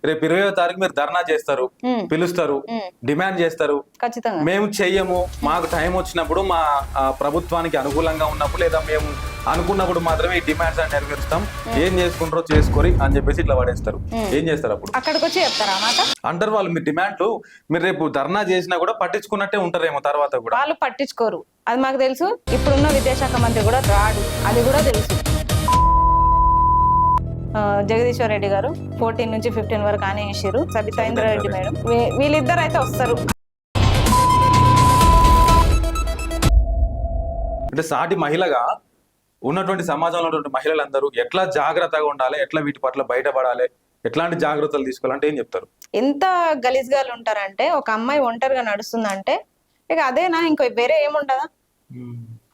రేపు 20వ తారీఖు మీరు ధర్నా చేస్తారు, పిలుస్తారు, డిమాండ్ చేస్తారు, ఖచ్చితంగా మేము చెయ్యము, మాకు టైం వచ్చినప్పుడు మా ప్రభుత్వానికి అనుకూలంగా ఉన్నప్పుడు లేదా మేము అనుకున్నప్పుడు మాత్రమే ఈ డిమాండ్స్ అని నెరవేరుస్తాం, ఏం చేసుకుంటారో చేసుకోరి అని చెప్పేసి ఇట్లా పడేస్తారు. ఏం చేస్తారు అప్పుడు? అక్కడికి వచ్చి చెప్తారా మాట అంటారు వాళ్ళు. మీ డిమాండ్లు మీరు రేపు ధర్నా చేసినా కూడా పట్టించుకున్నట్టే ఉంటారేమో తర్వాత కూడా. వాళ్ళు పట్టించుకోరు, అది మాకు తెలుసు. ఇప్పుడున్న విద్యాశాఖ మంత్రి కూడా రాడు, అది కూడా తెలుసు. జగదీశ్వర్ రెడ్డి గారు 14 నుంచి 15 వరకు ఆనే చేసారు. సబితా ఇంద్రారెడ్డి మేడం, వీళ్ళిద్దరు అయితే వస్తారు. అంటే సాటి మహిళగా ఉన్నటువంటి సమాజంలో ఉన్నటువంటి మహిళలందరూ ఎట్లా జాగ్రత్తగా ఉండాలి, ఎట్లా వీటి పట్ల బయటపడాలి, ఎట్లాంటి జాగ్రత్తలు తీసుకోవాలంటే ఏం చెప్తారు? ఎంత గలీజ్గాలు ఉంటారంటే, ఒక అమ్మాయి ఒంటరిగా నడుస్తుందంటే ఇక అదేనా, ఇంకో వేరే ఏముండదా?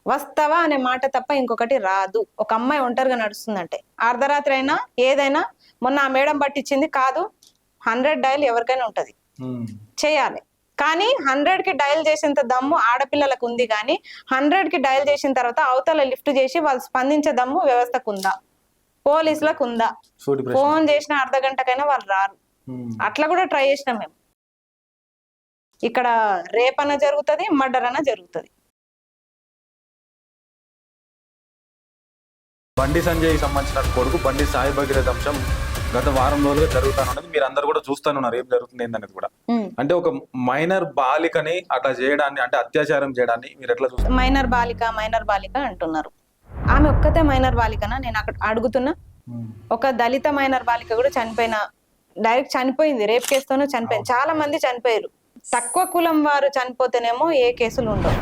వస్తావా అనే మాట తప్ప ఇంకొకటి రాదు. ఒక అమ్మాయి ఒంటరిగా నడుస్తుందంటే అర్ధరాత్రి అయినా ఏదైనా, మొన్న ఆ మేడం పట్టించింది కాదు, 100 డయల్ ఎవరికైనా ఉంటది, చేయాలి. కానీ 100కి డయల్ చేసేంత దమ్ము ఆడపిల్లలకు ఉంది, కానీ 100కి డయల్ చేసిన తర్వాత అవతల లిఫ్ట్ చేసి వాళ్ళు స్పందించే దమ్ము వ్యవస్థకు ఉందా, పోలీసులకు ఉందా? ఫోన్ చేసిన అర్ధగంటకైనా వాళ్ళు రారు. అట్లా కూడా ట్రై చేసినాం మేము. ఇక్కడ రేప్ అన్న జరుగుతుంది, మర్డర్ అన్న జరుగుతుంది. బండి సంజయ్ సంబంధించిన కొడుకు బండి సాయి భగీరథ అంశం గత వారం రోజులుగా జరుగుతానున్నది మీరు అందరు కూడా చూస్తానున్నారు ఏం జరుగుతుంది ఏందనేది కూడా. అంటే ఒక మైనర్ బాలికని అట్లా చేయడాన్ని, అంటే అత్యాచారం చేయడాన్ని మీరు ఎట్లా చూస్తారు? మైనర్ బాలిక అంటున్నారు. ఆమె ఒక్కతే మైనర్ బాలికనా నేను అక్కడ అడుగుతున్నా? ఒక దళిత మైనర్ బాలిక కూడా చనిపోయిన, డైరెక్ట్ చనిపోయింది, రేప్ కేసుతోనే చనిపోయింది. చాలా మంది చనిపోయారు. తక్కువ కులం వారు చనిపోతేనేమో ఏ కేసులు ఉండవు,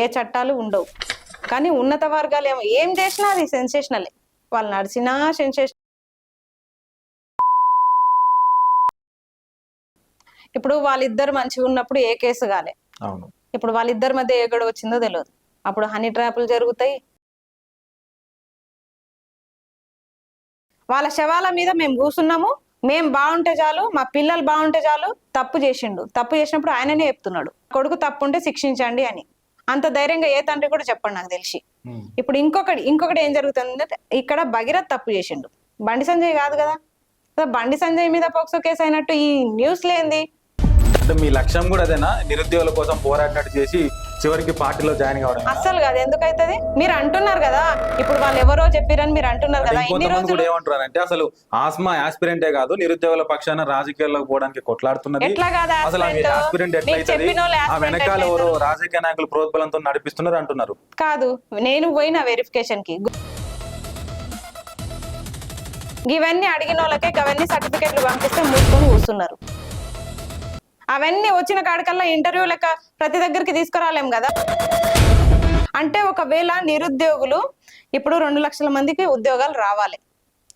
ఏ చట్టాలు ఉండవు. కానీ ఉన్నత వర్గాలు ఏం చేసినా అది సెన్సేషనలే. వాళ్ళు నడిచినా సెన్సేషన్. ఇప్పుడు వాళ్ళిద్దరు మంచిగా ఉన్నప్పుడు ఏ కేసు కాలే. ఇప్పుడు వాళ్ళిద్దరి మధ్య ఏ గొడవ వచ్చిందో తెలియదు. అప్పుడు హనీ ట్రాపులు జరుగుతాయి. వాళ్ళ శవాల మీద మేము కూర్చున్నాము, మేము బాగుంటే చాలు, మా పిల్లలు బాగుంటే చాలు. తప్పు చేసిండు, తప్పు చేసినప్పుడు ఆయననే చెప్తున్నాడు కొడుకు తప్పు ఉంటే శిక్షించండి అని. అంత ధైర్యంగా ఏ తండ్రి కూడా చెప్పండి నాకు తెలిసి. ఇప్పుడు ఇంకొకటి ఏం జరుగుతుందంటే, ఇక్కడ భగీరథ్ తప్పు చేసిండు, బండి సంజయ్ కాదు కదా. బండి సంజయ్ మీద పోక్సో కేసు అయినట్టు ఈ న్యూస్ లేంది. అంటే మీ లక్ష్యం కూడా అదేనా, నిరుద్యోగుల కోసం పోరాడినట్టు చేసి చివరికి పార్టీలో జాయిన్ కావడం? అస్సలు కాదు. ఎందుకైతుంది? మీరు అంటున్నారు కదా, ఇప్పుడు వాళ్ళు ఎవరో చెప్పారని మీరు అంటున్నారు కదా. ఇన్ని రోజులు ఏమంటారంటే అసలు ఆస్మా ఆస్పిరెంటే కాదు, నిరుద్యోగుల పక్షాన రాజకీయాల్లోకి పోవడానికి కొట్లాడుతున్నది. ఎట్లా కాదు అసలు ఆస్పిరెంట్ ఎట్లయితది? ఆ వెనకాల ఎవరో రాజకీయ నాయకులు ప్రోద్బలంతో నడిపిస్తున్నారు అంటున్నారు. కాదు, నేను పోయిన వెరిఫికేషన్ కి ఇవన్నీ అడిగిన వాళ్ళకే అవన్నీ సర్టిఫికెట్లు పంపిస్తే మూసుకొని కూర్చున్నారు. అవన్నీ వచ్చిన కాడికల్లా ఇంటర్వ్యూ లెక్క ప్రతి దగ్గరికి తీసుకురాలేం కదా. అంటే ఒకవేళ నిరుద్యోగులు ఇప్పుడు 2 లక్షల మందికి ఉద్యోగాలు రావాలి.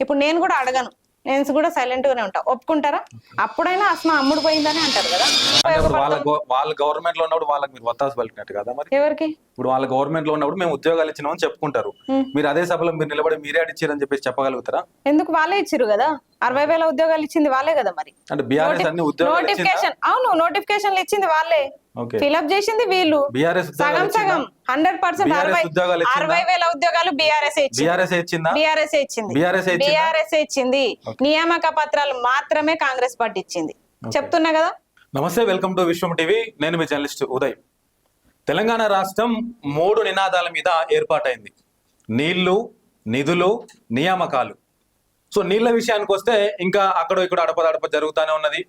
ఇప్పుడు నేను కూడా అడగను, నేను కూడా సైలెంట్ గానే ఉంటా. ఒప్పుకుంటారా? అప్పుడైనా అస్మా అమ్ముడు పోయిందని అంటారు కదా. వాళ్ళ గవర్నమెంట్ లో ఉన్నప్పుడు వాళ్ళకి మీరు వత్తాసు పలికినట్టు కదా. మరి ఎవరికి? ఇప్పుడు వాళ్ళ గవర్నమెంట్ లో ఉన్నప్పుడు మేము ఉద్యోగాలు ఇచ్చినామని చెప్పుకుంటారు. మీరు అదే సభలో మీరు నిలబడి మీరే అడిచారని చెప్పేసి చెప్పగలుగుతారా? ఎందుకు? వాళ్ళే ఇచ్చిరు కదా. 60,000 ఉద్యోగాలు ఇచ్చింది వాళ్ళే కదా. మరి అంటే బీఆర్ఎస్ అన్ని నోటిఫికేషన్, అవును, నోటిఫికేషన్లు ఇచ్చింది వాళ్ళే, ఫిల్అప్ చేసింది వీళ్ళు. సగం 100% 60,000 ఉద్యోగాలు బీఆర్ఎస్ ఇచ్చింది. నియామక పత్రాలు మాత్రమే కాంగ్రెస్ పార్టీ ఇచ్చింది. చెప్తున్నా కదా. నమస్తే, వెల్కమ్ టు విశ్వం టీవీ. నేను మీ జర్నలిస్ట్ ఉదయ్. తెలంగాణ రాష్ట్రం 3 నినాదాల మీద ఏర్పాటైంది: నీళ్లు, నిధులు, నియామకాలు. సో నీళ్ల విషయానికి వస్తే ఇంకా అక్కడో ఇక్కడ అడప జరుగుతూనే ఉన్నది.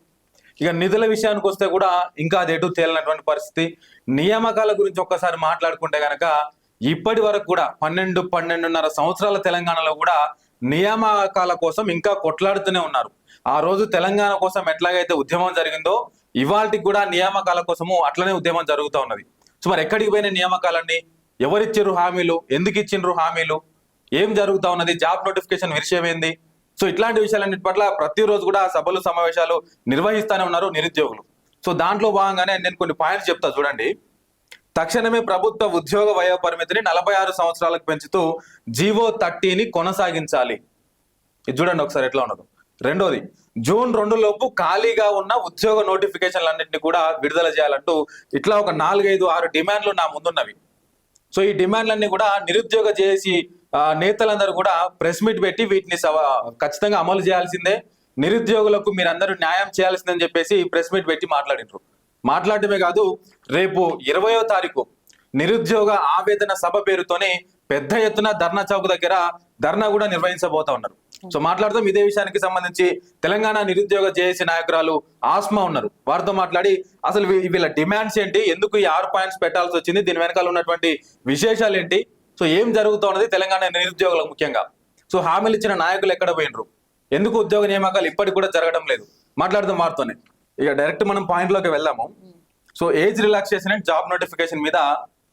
ఇక నిధుల విషయానికి వస్తే కూడా ఇంకా అది ఎటు తేలినటువంటి పరిస్థితి. నియామకాల గురించి ఒక్కసారి మాట్లాడుకుంటే గనక ఇప్పటి వరకు కూడా 12.5 సంవత్సరాల తెలంగాణలో కూడా నియామకాల కోసం ఇంకా కొట్లాడుతూనే ఉన్నారు. ఆ రోజు తెలంగాణ కోసం ఎట్లాగైతే ఉద్యమం జరిగిందో ఇవాళకి కూడా నియామకాల కోసము అట్లనే ఉద్యమం జరుగుతూ ఉన్నది. సో మరి ఎక్కడికి పోయిన నియామకాలన్నీ, ఎవరిచ్చిర్రు హామీలు, ఎందుకు ఇచ్చిండ్రు హామీలు, ఏం జరుగుతూ ఉన్నది, జాబ్ నోటిఫికేషన్ విషయం ఏంది? సో ఇట్లాంటి విషయాలన్నిటి పట్ల ప్రతిరోజు కూడా సభలు సమావేశాలు నిర్వహిస్తూనే ఉన్నారు నిరుద్యోగులు. సో దాంట్లో భాగంగానే నేను కొన్ని పాయింట్స్ చెప్తా చూడండి. తక్షణమే ప్రభుత్వ ఉద్యోగ వయో పరిమితిని 46 సంవత్సరాలకు పెంచుతూ జీవో 30ని కొనసాగించాలి. ఇది చూడండి ఒకసారి ఎట్లా ఉన్నదో. రెండోది, జూన్ 2 లోపు ఖాళీగా ఉన్న ఉద్యోగ నోటిఫికేషన్లన్నింటినీ కూడా విడుదల చేయాలంటూ ఇట్లా ఒక 4-5-6 డిమాండ్లు నా ముందున్నవి. సో ఈ డిమాండ్లన్నీ కూడా నిరుద్యోగ చేసి నేతలందరూ కూడా ప్రెస్ మీట్ పెట్టి వీటిని ఖచ్చితంగా అమలు చేయాల్సిందే, నిరుద్యోగులకు మీరందరూ న్యాయం చేయాల్సిందని చెప్పేసి ప్రెస్ మీట్ పెట్టి మాట్లాడినారు. మాట్లాడటమే కాదు, రేపు 20వ తారీఖు నిరుద్యోగ ఆవేదన సభ పేరుతోనే పెద్ద ఎత్తున ధర్నా చౌక్ దగ్గర ధర్నా కూడా నిర్వహించబోతా ఉన్నారు. సో మాట్లాడుతాం ఇదే విషయానికి సంబంధించి తెలంగాణ నిరుద్యోగ జేఏసీ నాయకురాలు ఆస్మా ఉన్నారు. వారితో మాట్లాడి అసలు వీళ్ళ డిమాండ్స్ ఏంటి, ఎందుకు ఈ 6 పాయింట్స్ పెట్టాల్సి వచ్చింది, దీని వెనకాల ఉన్నటువంటి విశేషాలు ఏంటి, సో ఏం జరుగుతున్నది తెలంగాణ నిరుద్యోగులకు ముఖ్యంగా, సో హామీలు ఇచ్చిన నాయకులు ఎక్కడ పోయినరు, ఎందుకు ఉద్యోగ నియామకాలు ఇప్పటికి కూడా జరగడం లేదు, మాట్లాడుతూ మారుతోనే ఇక డైరెక్ట్ మనం పాయింట్ లోకి వెళ్దాము. So age relaxation and job notification మీద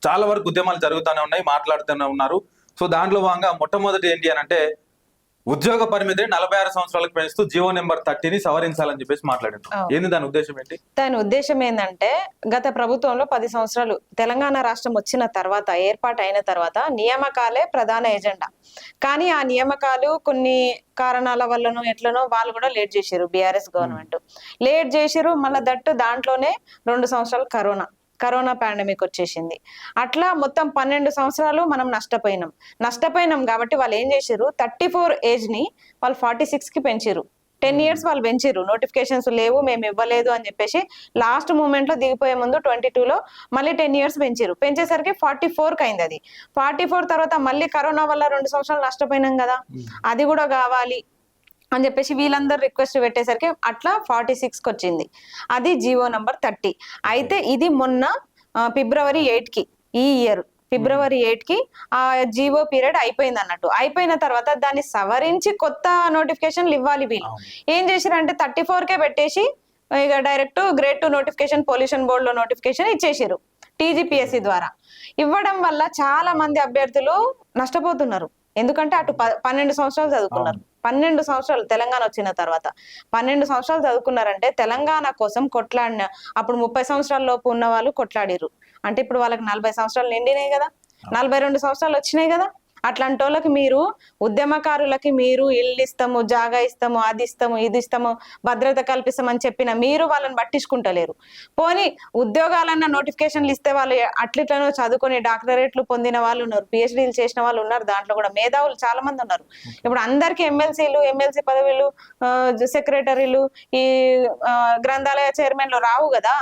చాలా వరకు ఉద్యమాలు జరుగుతూనే ఉన్నాయి, మాట్లాడుతూనే ఉన్నారు. సో దాంట్లో భాగంగా మొట్టమొదటి ఏంటి అని అంటే ఉద్యోగ పరిమితిని 46 సంవత్సరాలకు పెంచుతూ జీవో నెంబర్ 30ని సవరించాలని చెప్పేసి మాట్లాడారు. ఏంది దాని ఉద్దేశం ఏంటి? దాని ఉద్దేశం ఏంటంటే గత ప్రభుత్వంలో 10 సంవత్సరాలు తెలంగాణ రాష్ట్రం వచ్చిన తర్వాత, ఏర్పాటు అయిన తర్వాత నియామకాలే ప్రధాన ఎజెండా. కానీ ఆ నియామకాలు కొన్ని కారణాల వల్లనో ఎట్లనో వాళ్ళు కూడా లేట్ చేశారు. బీఆర్ఎస్ గవర్నమెంట్ లేట్ చేశారు. మళ్ళీ దట్టు దాంట్లోనే 2 సంవత్సరాలు కరోనా పాండమిక్ వచ్చేసింది. అట్లా మొత్తం 12 సంవత్సరాలు మనం నష్టపోయినాం కాబట్టి వాళ్ళు ఏం చేశారు, 34 ఏజ్ ని వాళ్ళు 46 కి పెంచారు. 10 ఇయర్స్ వాళ్ళు పెంచారు. నోటిఫికేషన్స్ లేవు, మేము ఇవ్వలేదు అని చెప్పేసి లాస్ట్ మూమెంట్ లో దిగిపోయే ముందు 22లో మళ్ళీ 10 ఇయర్స్ పెంచారు. పెంచేసరికి 44కి అయింది. అది 44 తర్వాత మళ్ళీ కరోనా వల్ల 2 సంవత్సరాలు నష్టపోయినాం కదా, అది కూడా కావాలి అని చెప్పేసి వీళ్ళందరూ రిక్వెస్ట్ పెట్టేసరికి అట్లా 46కి వచ్చింది. అది జీవో నంబర్ 30. అయితే ఇది మొన్న ఫిబ్రవరి 8కి, ఈ ఇయర్ ఫిబ్రవరి 8కి ఆ జీవో పీరియడ్ అయిపోయింది అన్నట్టు. అయిపోయిన తర్వాత దాన్ని సవరించి కొత్త నోటిఫికేషన్లు ఇవ్వాలి. వీళ్ళు ఏం చేశారంటే 34కే పెట్టేసి ఇక డైరెక్ట్ గ్రేడ్ 2 నోటిఫికేషన్ పొల్యూషన్ బోర్డులో నోటిఫికేషన్ ఇచ్చేసారు టీజీపీఎస్సీ ద్వారా. ఇవ్వడం వల్ల చాలా మంది అభ్యర్థులు నష్టపోతున్నారు. ఎందుకంటే అటు 12 సంవత్సరాలు చదువుకున్నారు. 12 సంవత్సరాలు తెలంగాణ వచ్చిన తర్వాత 12 సంవత్సరాలు చదువుకున్నారంటే తెలంగాణ కోసం కొట్లాడిన, అప్పుడు 30 సంవత్సరాల లోపు ఉన్న వాళ్ళు కొట్లాడిరు అంటే ఇప్పుడు వాళ్ళకి 40 సంవత్సరాలు నిండినాయి కదా, 42 సంవత్సరాలు వచ్చినాయి కదా. అట్లాంటి వాళ్ళకి మీరు, ఉద్యమకారులకి మీరు ఇల్లు ఇస్తాము, జాగా ఇస్తాము, అది ఇస్తాము, ఇది ఇస్తాము, భద్రత కల్పిస్తామని చెప్పిన మీరు వాళ్ళని పట్టించుకుంటలేరు. పోనీ ఉద్యోగాలన్న నోటిఫికేషన్లు ఇస్తే వాళ్ళు అట్లిట్లనో చదువుకొని డాక్టరేట్లు పొందిన వాళ్ళు ఉన్నారు, పిహెచ్డీలు చేసిన వాళ్ళు ఉన్నారు, దాంట్లో కూడా మేధావులు చాలా మంది ఉన్నారు. ఇప్పుడు అందరికి ఎమ్మెల్సీ పదవులు, సెక్రటరీలు, ఈ గ్రంథాలయ చైర్మన్లు రావు కదా,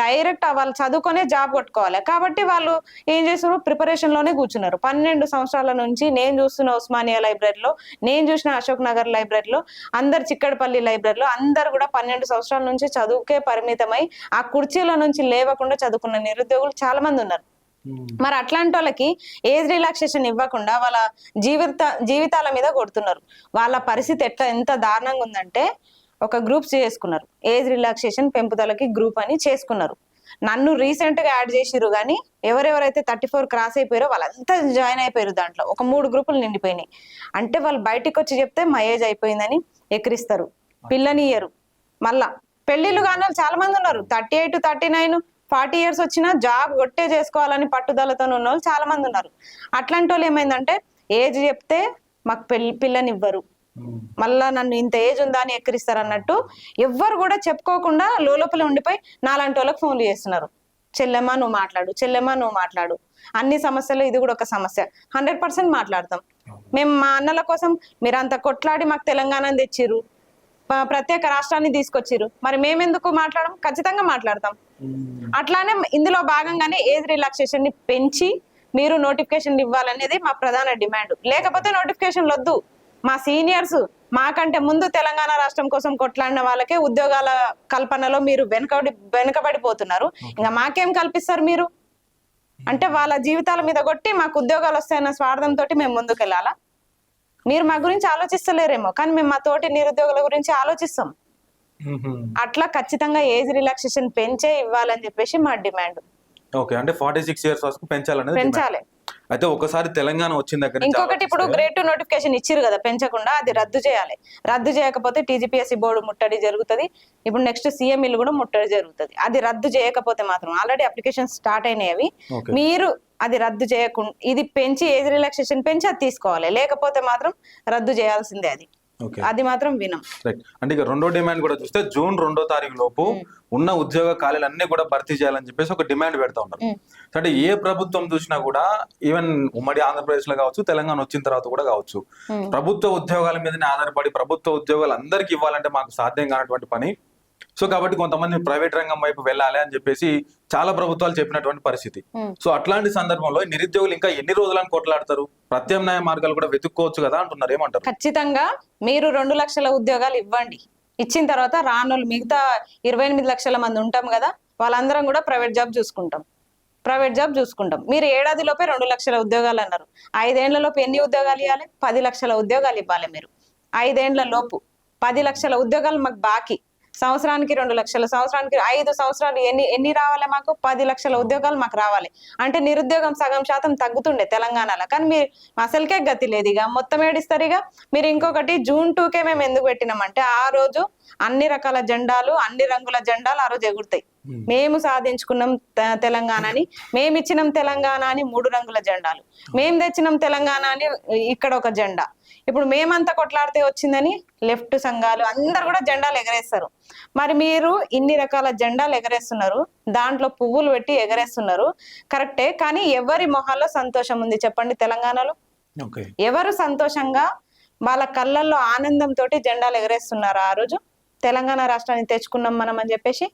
డైరెక్ట్ వాళ్ళు చదువుకొనే జాబ్ కొట్టుకోవాలి. కాబట్టి వాళ్ళు ఏం చేస్తున్నారు, ప్రిపరేషన్ లోనే కూర్చున్నారు. 12 సంవత్సరాల నుంచి నేను చూస్తున్న ఉస్మానియా లైబ్రరీలో, నేను చూసిన అశోక్ నగర్ లైబ్రరీలో, అందరు చిక్కడపల్లి లైబ్రరీలో అందరు కూడా 12 సంవత్సరాల నుంచి చదువుకే పరిమితమై ఆ కుర్చీల నుంచి లేవకుండా చదువుకున్న నిరుద్యోగులు చాలా మంది ఉన్నారు. మరి అట్లాంటి వాళ్ళకి ఏజ్ రిలాక్సేషన్ ఇవ్వకుండా వాళ్ళ జీవితాల మీద కొడుతున్నారు. వాళ్ళ పరిస్థితి ఎంత దారుణంగా ఉందంటే, ఒక గ్రూప్ చేసుకున్నారు, ఏజ్ రిలాక్సేషన్ పెంపుదలకి గ్రూప్ అని చేసుకున్నారు. నన్ను రీసెంట్ గా యాడ్ చేసిరు, కానీ ఎవరెవరైతే 34 క్రాస్ అయిపోయారో వాళ్ళంతా జాయిన్ అయిపోయారు. దాంట్లో ఒక 3 గ్రూపులు నిండిపోయినాయి. అంటే వాళ్ళు బయటికి వచ్చి చెప్తే మా ఏజ్ అయిపోయిందని ఎక్కిరిస్తారు, పిల్లనియ్యరు. మళ్ళా పెళ్లిళ్ళు కాని చాలా మంది ఉన్నారు. 38, 39, 40 ఇయర్స్ వచ్చినా జాబ్ కొట్టే చేసుకోవాలని పట్టుదలతో ఉన్న వాళ్ళు చాలా మంది ఉన్నారు. అట్లాంటి వాళ్ళు ఏమైందంటే ఏజ్ చెప్తే మాకు పిల్లనివ్వరు, మళ్ళా నన్ను ఇంత ఏజ్ ఉందా అని ఎక్కిరిస్తారు అన్నట్టు ఎవ్వరు కూడా చెప్పుకోకుండా లోపల ఉండిపోయి నాలాంటి వాళ్ళకి ఫోన్లు చేస్తున్నారు. చెల్లెమ్మా నువ్వు మాట్లాడు, చెల్లెమ్మా నువ్వు మాట్లాడు. అన్ని సమస్యలు ఇది కూడా ఒక సమస్య. 100% మాట్లాడతాం. మేము మా అన్నల కోసం మీరు అంత కొట్లాడి మాకు తెలంగాణని తెచ్చిర్రు, ప్రత్యేక రాష్ట్రాన్ని తీసుకొచ్చిర్రు, మరి మేమెందుకు మాట్లాడడం? ఖచ్చితంగా మాట్లాడతాం. అట్లానే ఇందులో భాగంగానే ఏజ్ రిలాక్సేషన్ ని పెంచి మీరు నోటిఫికేషన్ ఇవ్వాలనేది మా ప్రధాన డిమాండ్. లేకపోతే నోటిఫికేషన్లు వద్దు. మా సీనియర్స్ మాకంటే ముందు తెలంగాణ రాష్ట్రం కోసం కొట్లాడిన వాళ్ళకే ఉద్యోగాల కల్పనలో మీరు వెనుకబడిపోతున్నారు. ఇంకా మాకేం కల్పిస్తారు మీరు? అంటే వాళ్ళ జీవితాల మీద కొట్టి మాకు ఉద్యోగాలు వస్తాయన్న స్వార్థంతో మేము ముందుకెళ్ళాలా? మీరు మా గురించి ఆలోచిస్తలేరేమో, కానీ మేము మా తోటి నిరుద్యోగుల గురించి ఆలోచిస్తాం. అట్లా ఖచ్చితంగా ఏజ్ రిలాక్సేషన్ పెంచే ఇవ్వాలని చెప్పేసి మా డిమాండ్. ఓకే, అంటే 46 ఇయర్స్ వరకు పెంచాలి. అయితే ఒకసారి తెలంగాణ వచ్చిన దగ్గర ఇంకొకటి, ఇప్పుడు గ్రేడ్ 2 నోటిఫికేషన్ ఇచ్చిరు కదా పెంచకుండా, అది రద్దు చేయాలి. రద్దు చేయకపోతే టీజీపీఎస్సీ బోర్డు ముట్టడి జరుగుతుంది. ఇప్పుడు నెక్స్ట్ సీఎం ఇల్లు కూడా ముట్టడి జరుగుతుంది. అది రద్దు చేయకపోతే మాత్రం, ఆల్రెడీ అప్లికేషన్ స్టార్ట్ అయినాయి అవి, మీరు అది రద్దు చేయకుండా ఇది పెంచి ఏజ్ రిలాక్సేషన్ పెంచి అది తీసుకోవాలి. లేకపోతే మాత్రం రద్దు చేయాల్సిందే అది. ఓకే, అది మాత్రం వినం. రైట్. అంటే ఇక రెండో డిమాండ్ కూడా చూస్తే జూన్ 2వ తారీఖు లోపు ఉన్న ఉద్యోగ ఖాళీలన్నీ కూడా భర్తీ చేయాలని చెప్పేసి ఒక డిమాండ్ పెడతా ఉన్నారు. అంటే ఏ ప్రభుత్వం చూసినా కూడా, ఈవెన్ ఉమ్మడి ఆంధ్రప్రదేశ్ లో కావచ్చు, తెలంగాణ వచ్చిన తర్వాత కూడా కావచ్చు, ప్రభుత్వ ఉద్యోగాల మీదనే ఆధారపడి ప్రభుత్వ ఉద్యోగాలు అందరికి ఇవ్వాలంటే మాకు సాధ్యం కానటువంటి పని. సో కాబట్టి కొంతమంది ప్రైవేట్ రంగం వైపు వెళ్ళాలి అని చెప్పేసి చాలా ప్రభుత్వాలు చెప్పినటువంటి పరిస్థితి. సో అట్లాంటి సందర్భంలో నిరుద్యోగులు ఇంకా ఎన్ని రోజులను కొట్లాడతారు? ప్రత్యామ్నాయ మార్గాలు కూడా వెతుక్కోవచ్చు కదా అంటున్నారు. ఏమంటారు? ఖచ్చితంగా మీరు 2 లక్షల ఉద్యోగాలు ఇవ్వండి. ఇచ్చిన తర్వాత రానోళ్ళు మిగతా 28 లక్షల మంది ఉంటాం కదా, వాళ్ళందరం కూడా ప్రైవేట్ జాబ్ చూసుకుంటాం. మీరు ఏడాదిలోపే 2 లక్షల ఉద్యోగాలు అన్నారు. 5 ఏళ్ల లోపు ఎన్ని ఉద్యోగాలు ఇవ్వాలి? 10 లక్షల ఉద్యోగాలు ఇవ్వాలి. మీరు 5 ఏళ్ల లోపు 10 లక్షల ఉద్యోగాలు మాకు బాకీ. సంవత్సరానికి 2 లక్షలు, సంవత్సరానికి 5 సంవత్సరాలు ఎన్ని రావాలి? మాకు 10 లక్షల ఉద్యోగాలు మాకు రావాలి. అంటే నిరుద్యోగం సగం శాతం తగ్గుతుండే తెలంగాణలో. కానీ మీరు అసలుకే గతి లేదు. ఇక మొత్తం ఏడిస్తారు. ఇక మీరు ఇంకొకటి జూన్ 2కే మేము ఎందుకు పెట్టినామంటే, ఆ రోజు అన్ని రకాల జెండాలు, అన్ని రంగుల జెండాలు ఆ రోజు ఎగురుతాయి. మేము సాధించుకున్నాం తెలంగాణని, మేము ఇచ్చినాం తెలంగాణ అని 3 రంగుల జెండాలు, మేము తెచ్చినాం తెలంగాణ అని ఇక్కడ ఒక జెండా. ఇప్పుడు మేమంతా కొట్లాడితే వచ్చిందని లెఫ్ట్ సంఘాలు అందరు కూడా జెండాలు ఎగరేస్తారు. మరి మీరు ఇన్ని రకాల జెండాలు ఎగరేస్తున్నారు, దాంట్లో పువ్వులు పెట్టి ఎగరేస్తున్నారు, కరెక్టే. కానీ ఎవరి మొహాల్లో సంతోషం ఉంది చెప్పండి? తెలంగాణలో ఎవరు సంతోషంగా వాళ్ళ కళ్ళల్లో ఆనందంతో జెండాలు ఎగరేస్తున్నారు? ఆ రోజు తెలంగాణ రాష్ట్రాన్ని తెచ్చుకున్నాం మనం అని చెప్పేసి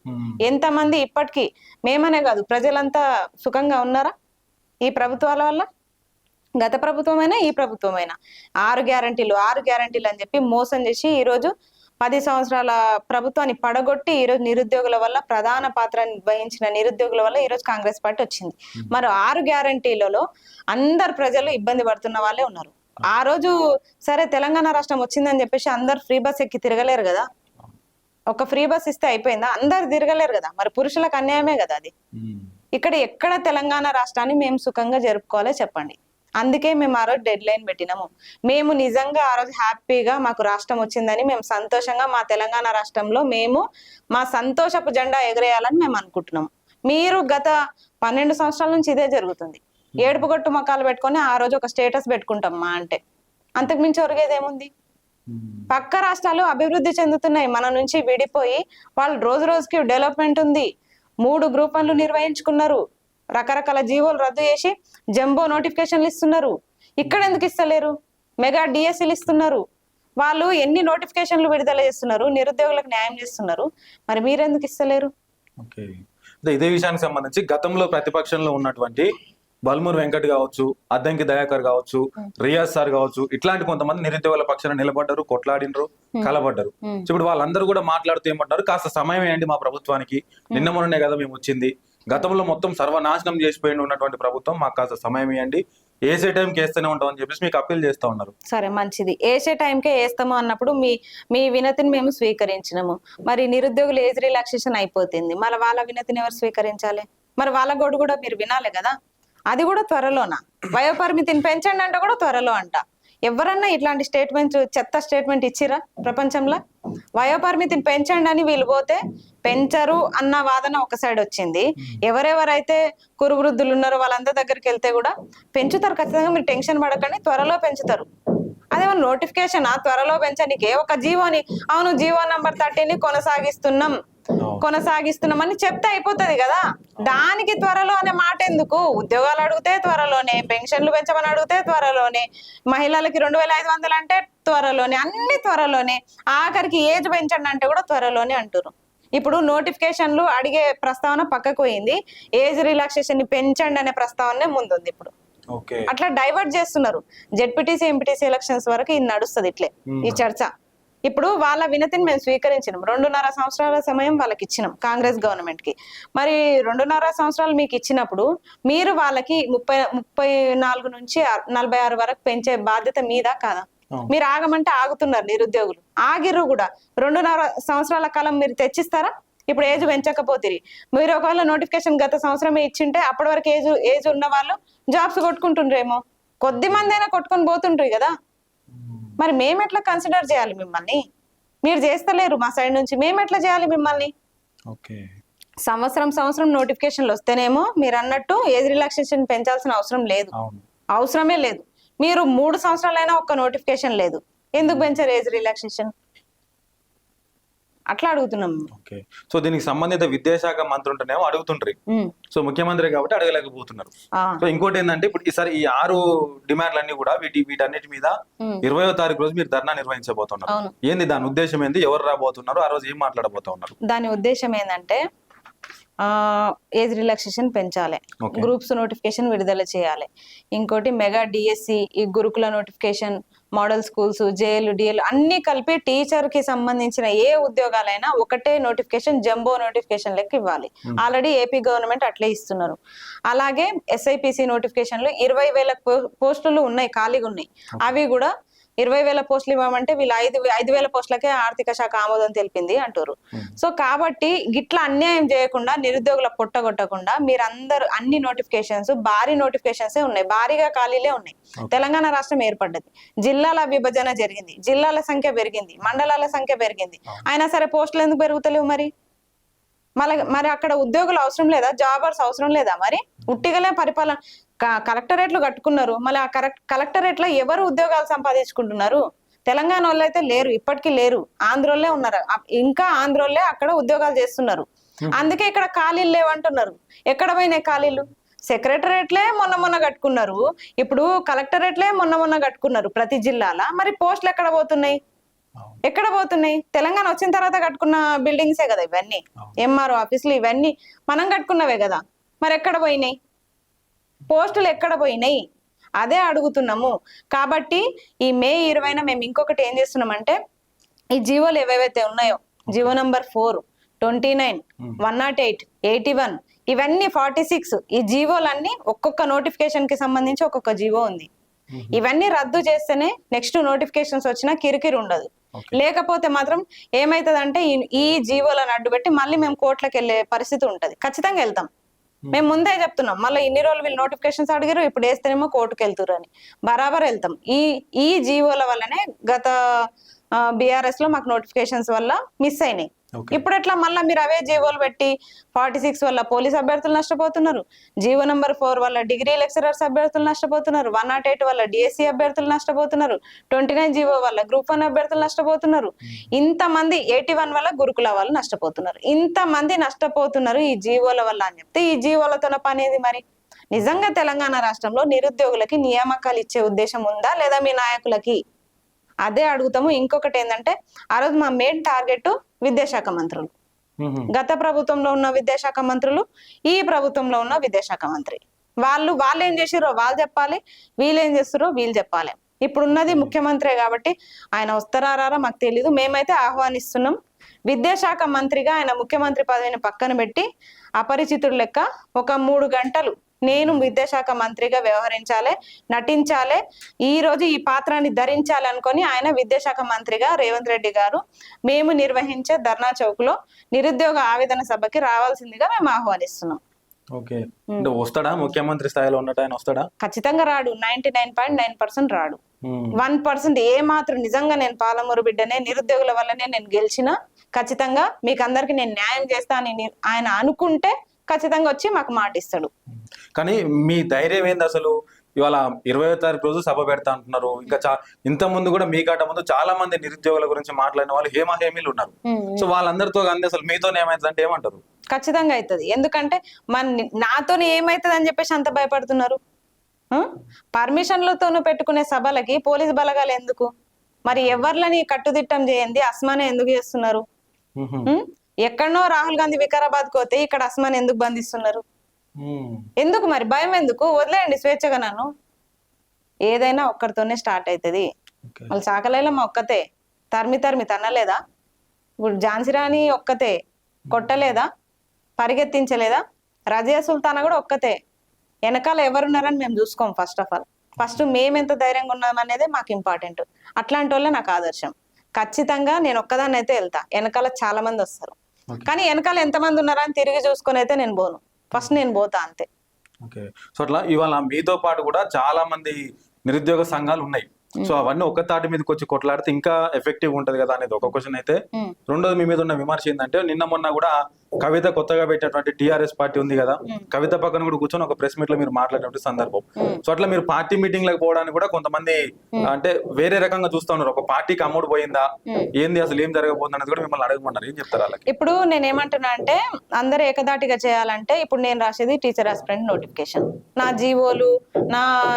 ఎంతమంది ఇప్పటికీ, మేమనే కాదు ప్రజలంతా సుఖంగా ఉన్నారా ఈ ప్రభుత్వాల వల్ల? గత ప్రభుత్వమైనా ఈ ప్రభుత్వమైనా 6 గ్యారంటీలు అని చెప్పి మోసం చేసి ఈరోజు 10 సంవత్సరాల ప్రభుత్వాన్ని పడగొట్టి ఈరోజు నిరుద్యోగుల వల్ల, ప్రధాన పాత్ర వహించిన నిరుద్యోగుల వల్ల ఈరోజు కాంగ్రెస్ పార్టీ వచ్చింది. మరి 6 గ్యారంటీలలో అందరు ప్రజలు ఇబ్బంది పడుతున్న వాళ్ళే ఉన్నారు. ఆ రోజు సరే తెలంగాణ రాష్ట్రం వచ్చిందని చెప్పేసి అందరు ఫ్రీ బస్ ఎక్కి తిరగలేరు కదా. ఒక ఫ్రీ బస్ ఇస్తే అయిపోయిందా? అందరు తిరగలేరు కదా. మరి పురుషులకు అన్యాయమే కదా అది. ఎక్కడ తెలంగాణ రాష్ట్రాన్ని మేము సుఖంగా జరుపుకోవాలో చెప్పండి. అందుకే మేము ఆ రోజు డెడ్ లైన్ పెట్టినాము. మేము నిజంగా ఆ రోజు హ్యాపీగా మాకు రాష్ట్రం వచ్చిందని మేము సంతోషంగా మా తెలంగాణ రాష్ట్రంలో మేము మా సంతోషపు జెండా ఎగరేయాలని మేము అనుకుంటున్నాము. మీరు గత 12 సంవత్సరాల నుంచి ఇదే జరుగుతుంది. ఏడుపుగొట్టు మొక్కలు పెట్టుకొని ఆ రోజు ఒక స్టేటస్ పెట్టుకుంటాం మా అంటే, అంతకు మించి ఒరిగేది ఏముంది? పక్క రాష్ట్రాలు అభివృద్ధి చెందుతున్నాయి, మన నుంచి విడిపోయి వాళ్ళు రోజు రోజుకి డెవలప్మెంట్ ఉంది. 3 గ్రూప్ 1లు నిర్వహించుకున్నారు, రకరకాల జీవోలు రద్దు చేసి జంబో నోటిఫికేషన్లు ఇస్తున్నారు. ఇక్కడ ఎందుకు ఇస్తలేరు? మెగా డిఎస్సీలు ఇస్తున్నారు. వాళ్ళు ఎన్ని నోటిఫికేషన్లు విడుదల చేస్తున్నారు, నిరుద్యోగులకు న్యాయం చేస్తున్నారు. మరి మీరెందుకు ఇస్తలేరు? ఓకే, ఇదే విషయానికి సంబంధించి గతంలో ప్రతిపక్షంలో ఉన్నటువంటి బల్మూర్ వెంకట్ కావచ్చు, అద్దంకి దయాకర్ కావచ్చు, రియాజ్ సార్ కావచ్చు, ఇట్లాంటి కొంతమంది నిరుద్యోగుల పక్షాన నిలబడ్డారు, కొట్లాడినరు, కలబడ్డారు. ఇప్పుడు వాళ్ళందరూ కూడా మాట్లాడుతూ ఏమంటారు, కాస్త సమయం వేయండి మా ప్రభుత్వానికి, నిన్న మొన్ననే కదా మేము వచ్చింది, గతంలో మొత్తం సర్వనాశనం చేసిపోయి ఉన్నటువంటి ప్రభుత్వం, మాకు కాస్త సమయం ఇవ్వండి, ఏసే టైంకి వేస్తూనే ఉంటాం అని చెప్పేసి మీకు అప్పీల్ చేస్తా ఉన్నారు. సరే మంచిది, ఏసే టైంకే వేస్తాము అన్నప్పుడు మీ వినతిని మేము స్వీకరించినాము. మరి నిరుద్యోగులు ఏజ్ రిలాక్సేషన్ అయిపోతుంది, మరి వాళ్ళ వినతిని ఎవరు స్వీకరించాలి? మరి వాళ్ళ గోడు కూడా మీరు వినాలి కదా. అది కూడా త్వరలోనా? వయోపరిమితిని పెంచండి అంటే కూడా త్వరలో అంట. ఎవరన్నా ఇట్లాంటి చెత్త స్టేట్మెంట్ ఇచ్చిరా ప్రపంచంలో? వయోపరిమితిని పెంచండి అని వీళ్ళు పోతే పెంచరు అన్న వాదన ఒక సైడ్ వచ్చింది. ఎవరెవరైతే కురు వృద్ధులు ఉన్నారో వాళ్ళందరి దగ్గరికి వెళ్తే కూడా పెంచుతారు ఖచ్చితంగా, మీరు టెన్షన్ పడకండి, త్వరలో పెంచుతారు. అదేమన్నా నోటిఫికేషన్ త్వరలో పెంచడానికి? ఒక జీవోని, అవును జీవో నంబర్ 30ని కొనసాగిస్తున్నామని చెప్తే అయిపోతుంది కదా. దానికి త్వరలో అనే మాట ఎందుకు? ఉద్యోగాలు అడిగితే త్వరలోనే, పెన్షన్లు పెంచమని అడిగితే త్వరలోనే, మహిళలకి 2500 అంటే త్వరలోనే, అన్ని త్వరలోనే, ఆఖరికి ఏజ్ పెంచండి అంటే కూడా త్వరలోనే అంటారు. ఇప్పుడు నోటిఫికేషన్లు అడిగే ప్రస్తావన పక్కకు పోయింది, ఏజ్ రిలాక్సేషన్ ని పెంచండి అనే ప్రస్తావనే ముందుంది. ఇప్పుడు అట్లా డైవర్ట్ చేస్తున్నారు. జెడ్పీటీసీ ఎంపీటీసీ ఎలక్షన్స్ వరకు ఇది నడుస్తుంది ఇట్లే ఈ చర్చ. ఇప్పుడు వాళ్ళ వినతిని మేము స్వీకరించినాం. 2.5 సంవత్సరాల సమయం వాళ్ళకి ఇచ్చినాం కాంగ్రెస్ గవర్నమెంట్ కి. మరి 2.5 సంవత్సరాలు మీకు ఇచ్చినప్పుడు మీరు వాళ్ళకి 34 నుంచి 46 వరకు పెంచే బాధ్యత మీద కాదా? మీరు ఆగమంటే ఆగుతున్నారు నిరుద్యోగులు, ఆగిర్రు కూడా. 2.5 సంవత్సరాల కాలం మీరు తెచ్చిస్తారా? ఇప్పుడు ఏజ్ పెంచకపోతే మీరు ఒకవేళ నోటిఫికేషన్ గత సంవత్సరమే ఇచ్చింటే అప్పటి వరకు ఏజ్ ఉన్న వాళ్ళు జాబ్స్ కొట్టుకుంటుండ్రేమో, కొద్ది మంది అయినా కొట్టుకొని పోతుండ్రు కదా. మరి మేము ఎట్లా కన్సిడర్ చేయాలి మిమ్మల్ని? మీరు చేస్తలేరు మా సైడ్ నుంచి, మేము ఎట్లా చేయాలి మిమ్మల్ని? సంవత్సరం నోటిఫికేషన్లు వస్తేనేమో మీరు అన్నట్టు ఏజ్ రిలాక్సేషన్ పెంచాల్సిన అవసరం లేదు, అవసరమే లేదు. మీరు 3 సంవత్సరాలైనా ఒక్క నోటిఫికేషన్ లేదు, ఎందుకు పెంచారు ఏజ్ రిలాక్సేషన్? అట్లా అడుగుతున్నాం. ఓకే. సో దీనికి సంబంధిత విద్యాశాఖ మంత్రి ఉంటేనేమో అడుగుతుండ్రి. సో ముఖ్యమంత్రి కాబట్టి అడగలేకపోతున్నారు. సో ఇంకోటి ఏంటంటే ఇప్పుడు ఈసారి ఈ 6 డిమాండ్లన్నీ కూడా వీటన్నిటి మీద 20వ తారీఖు రోజు మీరు ధర్నా నిర్వహించబోతున్నారు. ఏంది దాని ఉద్దేశం ఏంది? ఎవరు రాబోతున్నారు? ఆ రోజు ఏం మాట్లాడబోతున్నారు? దాని ఉద్దేశం ఏంటంటే ఏజ్ రిలాక్సేషన్ పెంచాలి, గ్రూప్స్ నోటిఫికేషన్ విడుదల చేయాలి, ఇంకోటి మెగా డిఎస్సి, ఈ గురుకుల notification, model schools, JL DL అన్ని కలిపి టీచర్ కి సంబంధించిన ఏ ఉద్యోగాలైనా ఒకటే నోటిఫికేషన్, జంబో నోటిఫికేషన్ లెక్క ఇవ్వాలి. ఆల్రెడీ ఏపీ గవర్నమెంట్ అట్లే ఇస్తున్నారు. అలాగే ఎస్ఐపిసి నోటిఫికేషన్లు 20,000 పోస్టులు ఉన్నాయి, ఖాళీగా ఉన్నాయి. అవి కూడా 20,000 పోస్టులు ఇవ్వమంటే వీళ్ళు 5,000 పోస్టులకే ఆర్థిక శాఖ ఆమోదం తెలిపింది అంటారు. సో కాబట్టి గిట్లా అన్యాయం చేయకుండా, నిరుద్యోగుల పొట్టగొట్టకుండా మీరందరూ అన్ని నోటిఫికేషన్స్, భారీ నోటిఫికేషన్స్ ఉన్నాయి, భారీగా ఖాళీలే ఉన్నాయి. తెలంగాణ రాష్ట్రం ఏర్పడ్డది, జిల్లాల విభజన జరిగింది, జిల్లాల సంఖ్య పెరిగింది, మండలాల సంఖ్య పెరిగింది. అయినా సరే పోస్టులు ఎందుకు పెరుగుతలేవు? మరి అక్కడ ఉద్యోగులు అవసరం లేదా? జాబర్స్ అవసరం లేదా? మరి ఉట్టిగలే పరిపాలన కలెక్టరేట్లు కట్టుకున్నారు. మళ్ళీ ఆ కలెక్టరేట్లో ఎవరు ఉద్యోగాలు సంపాదించుకుంటున్నారు? తెలంగాణ వాళ్ళు అయితే లేరు, ఇప్పటికీ లేరు. ఆంధ్రోళ్ళే ఉన్నారు, ఇంకా ఆంధ్రోళ్ళే అక్కడ ఉద్యోగాలు చేస్తున్నారు. అందుకే ఇక్కడ ఖాళీలు లేవంటున్నారు. ఎక్కడ పోయినాయి ఖాళీలు? సెక్రటరేట్లే మొన్న కట్టుకున్నారు, ఇప్పుడు కలెక్టరేట్లే మొన్న కట్టుకున్నారు ప్రతి జిల్లాల. మరి పోస్టులు ఎక్కడ పోతున్నాయి? తెలంగాణ వచ్చిన తర్వాత కట్టుకున్న బిల్డింగ్సే కదా ఇవన్నీ, ఎంఆర్ఓ ఆఫీసులు ఇవన్నీ మనం కట్టుకున్నవే కదా. మరి ఎక్కడ పోయినాయి పోస్టులు? ఎక్కడ పోయినాయి? అదే అడుగుతున్నాము. కాబట్టి ఈ మే 20న మేము ఇంకొకటి ఏం చేస్తున్నామంటే, ఈ జీవోలు ఏవేవైతే ఉన్నాయో, జీవో నంబర్ 4, 29, 108, 81, ఇవన్నీ 46, ఈ జీవోలన్నీ ఒక్కొక్క నోటిఫికేషన్ కి సంబంధించి ఒక్కొక్క జీవో ఉంది. ఇవన్నీ రద్దు చేస్తేనే నెక్స్ట్ నోటిఫికేషన్స్ వచ్చినా కిరికిరి ఉండదు. లేకపోతే మాత్రం ఏమైతుందంటే ఈ జీవోలను అడ్డుపెట్టి మళ్ళీ మేము కోర్టులకు వెళ్ళే పరిస్థితి ఉంటది. ఖచ్చితంగా వెళ్తాం, మేము ముందే చెప్తున్నాం. మళ్ళీ ఇన్ని రోజులు వీళ్ళు నోటిఫికేషన్స్ అడిగారు, ఇప్పుడు వేస్తేనేమో కోర్టుకు వెళ్తున్నారు అని బరాబర్ వెళ్తాం. ఈ జీవోల వల్లనే గత బీఆర్ఎస్ లో మాకు నోటిఫికేషన్స్ వల్ల మిస్ అయినాయి. ఇప్పుడు ఎట్లా మళ్ళీ మీరు అవే జీవోలు పెట్టి 46 వల్ల పోలీస్ అభ్యర్థులు నష్టపోతున్నారు, జీవో నంబర్ 4 వల్ల డిగ్రీ లెక్చరర్స్ అభ్యర్థులు నష్టపోతున్నారు, 108 వల్ల డిఎస్సి అభ్యర్థులు నష్టపోతున్నారు, 29 జీవో వల్ల గ్రూప్ 1 అభ్యర్థులు నష్టపోతున్నారు, ఇంతమంది 81 వల్ల గురుకుల వాళ్ళు నష్టపోతున్నారు, ఇంతమంది నష్టపోతున్నారు ఈ జీవోల వల్ల అని చెప్తే ఈ జీవోలతో పనేది? మరి నిజంగా తెలంగాణ రాష్ట్రంలో నిరుద్యోగులకి నియామకాలు ఇచ్చే ఉద్దేశం ఉందా లేదా మీ నాయకులకి? అదే అడుగుతాము. ఇంకొకటి ఏంటంటే, ఆ రోజు మా మెయిన్ టార్గెట్ విద్యాశాఖ మంత్రులు. గత ప్రభుత్వంలో ఉన్న విద్యాశాఖ మంత్రులు, ఈ ప్రభుత్వంలో ఉన్న విద్యాశాఖ మంత్రి, వాళ్ళు ఏం చేసిరో వాళ్ళు చెప్పాలి, వీళ్ళు ఏం చేస్తారో వీళ్ళు చెప్పాలి. ఇప్పుడున్నది ముఖ్యమంత్రే కాబట్టి ఆయన వస్తారా రారా మాకు తెలీదు. మేమైతే ఆహ్వానిస్తున్నాం. విద్యాశాఖ మంత్రిగా ఆయన ముఖ్యమంత్రి పదవిని పక్కన పెట్టి అపరిచితుడు లెక్క ఒక 3 గంటలు నేను విద్యాశాఖ మంత్రిగా వ్యవహరించాలి, నటించాలి, ఈ రోజు ఈ పాత్రాన్ని ధరించాలి అనుకొని ఆయన విద్యాశాఖ మంత్రిగా రేవంత్ రెడ్డి గారు మేము నిర్వహించే ధర్నా చౌక్ లో నిరుద్యోగ ఆవేదన సభకి రావాల్సిందిగా మేము ఆహ్వానిస్తున్నాం. ఓకే, వస్తాడా? ముఖ్యమంత్రి స్థాయిలో ఉన్నట్టు ఆయన వస్తాడా? ఖచ్చితంగా రాడు. 99.9% రాడు. 1% ఏ మాత్రం నిజంగా నేను పాలమూరు బిడ్డనే, నిరుద్యోగుల వల్లనే నేను గెలిచినా ఖచ్చితంగా మీకు అందరికి నేను న్యాయం చేస్తా అని ఆయన అనుకుంటే ఖచ్చితంగా వచ్చి మాకు మాట ఇస్తాడు. కానీ మీ ధైర్యం ఏంది అసలు? ఇవాళ 20వ తారీఖు రోజు సభ పెడతా అంటున్నారు. ఇంకా ఇంత ముందు కూడా మీకంట ముందు చాలా మంది నిరుద్యోగుల గురించి మాట్లాడిన వాళ్ళు హేమీలు ఉన్నారు. సో వాళ్ళందరితో కానీ అసలు మీతో ఏమైతుంది అంటే ఏమంటారు? ఖచ్చితంగా అవుతుంది. ఎందుకంటే నాతో ఏమైతుంది అని చెప్పేసి అంత భయపడుతున్నారు. పర్మిషన్లతో పెట్టుకునే సభలకి పోలీస్ బలగాలు ఎందుకు? మరి ఎవరిని కట్టుదిట్టం చేయండి అస్మానే ఎందుకు చేస్తున్నారు? ఎక్కడనో రాహుల్ గాంధీ వికారాబాద్ పోతే ఇక్కడ అస్మాన్ ఎందుకు బంధిస్తున్నారు? ఎందుకు? మరి భయం ఎందుకు? వదిలేయండి స్వేచ్ఛగా. నన్ను ఏదైనా ఒక్కరితోనే స్టార్ట్ అవుతుంది. వాళ్ళు సాకలైలమ్మ ఒక్కతే తరిమి తన్నలేదా? ఇప్పుడు ఝాన్సీ రాణి ఒక్కతే కొట్టలేదా? పరిగెత్తించలేదా? రజియా సుల్తానా కూడా ఒక్కతే. వెనకాల ఎవరున్నారని మేము చూసుకోం. ఫస్ట్ మేము ఎంత ధైర్యంగా ఉన్నాం అనేది మాకు ఇంపార్టెంట్. అట్లాంటి వాళ్ళే నాకు ఆదర్శం. ఖచ్చితంగా నేను ఒక్కదాన్ని అయితే వెళ్తా, వెనకాల చాలా మంది వస్తారు. కానీ వెనకాల ఎంతమంది ఉన్నారని తిరిగి చూసుకొని అయితే నేను పోను. ఫస్ట్ నేను పోతా అంతే. ఓకే, సో అట్లా ఇవాళ మీతో పాటు కూడా చాలా మంది నిరుద్యోగ సంఘాలు ఉన్నాయి. సో అవన్నీ ఒక్క తాటి మీదకి వచ్చి కొట్లాడితే ఇంకా ఎఫెక్టివ్ ఉంటది కదా అనేది ఒక క్వశ్చన్ అయితే. రెండోది మీ మీద ఉన్న విమర్శ ఏంటంటే, నిన్న మొన్న కూడా కవిత కొత్తగా పెట్టినటువంటి టిఆర్ఎస్ పార్టీ ఉంది కదా, కవిత పక్కన కూడా కూర్చొని ఒక ప్రెస్ మీట్ లో మీరు మాట్లాడినటువంటి సందర్భం. సో అట్లా మీరు పార్టీ మీటింగ్ లకు పోవడానికి కూడా కొంతమంది అంటే వేరే రకంగా చూస్తా ఉన్నారు. ఒక పార్టీకి అమ్ముడు పోయిందా, ఏంది అసలు ఏం జరగబోతుంది అనేది కూడా మిమ్మల్ని అడగమన్నారు. ఏం చెప్తారు వాళ్ళకి? ఇప్పుడు నేను ఏమంటున్నా అంటే అందరూ ఏకదాటిగా చేయాలంటే ఇప్పుడు నేను రాసేది టీచర్ ఆస్పిరెంట్ నోటిఫికేషన్. నా జీవోలు,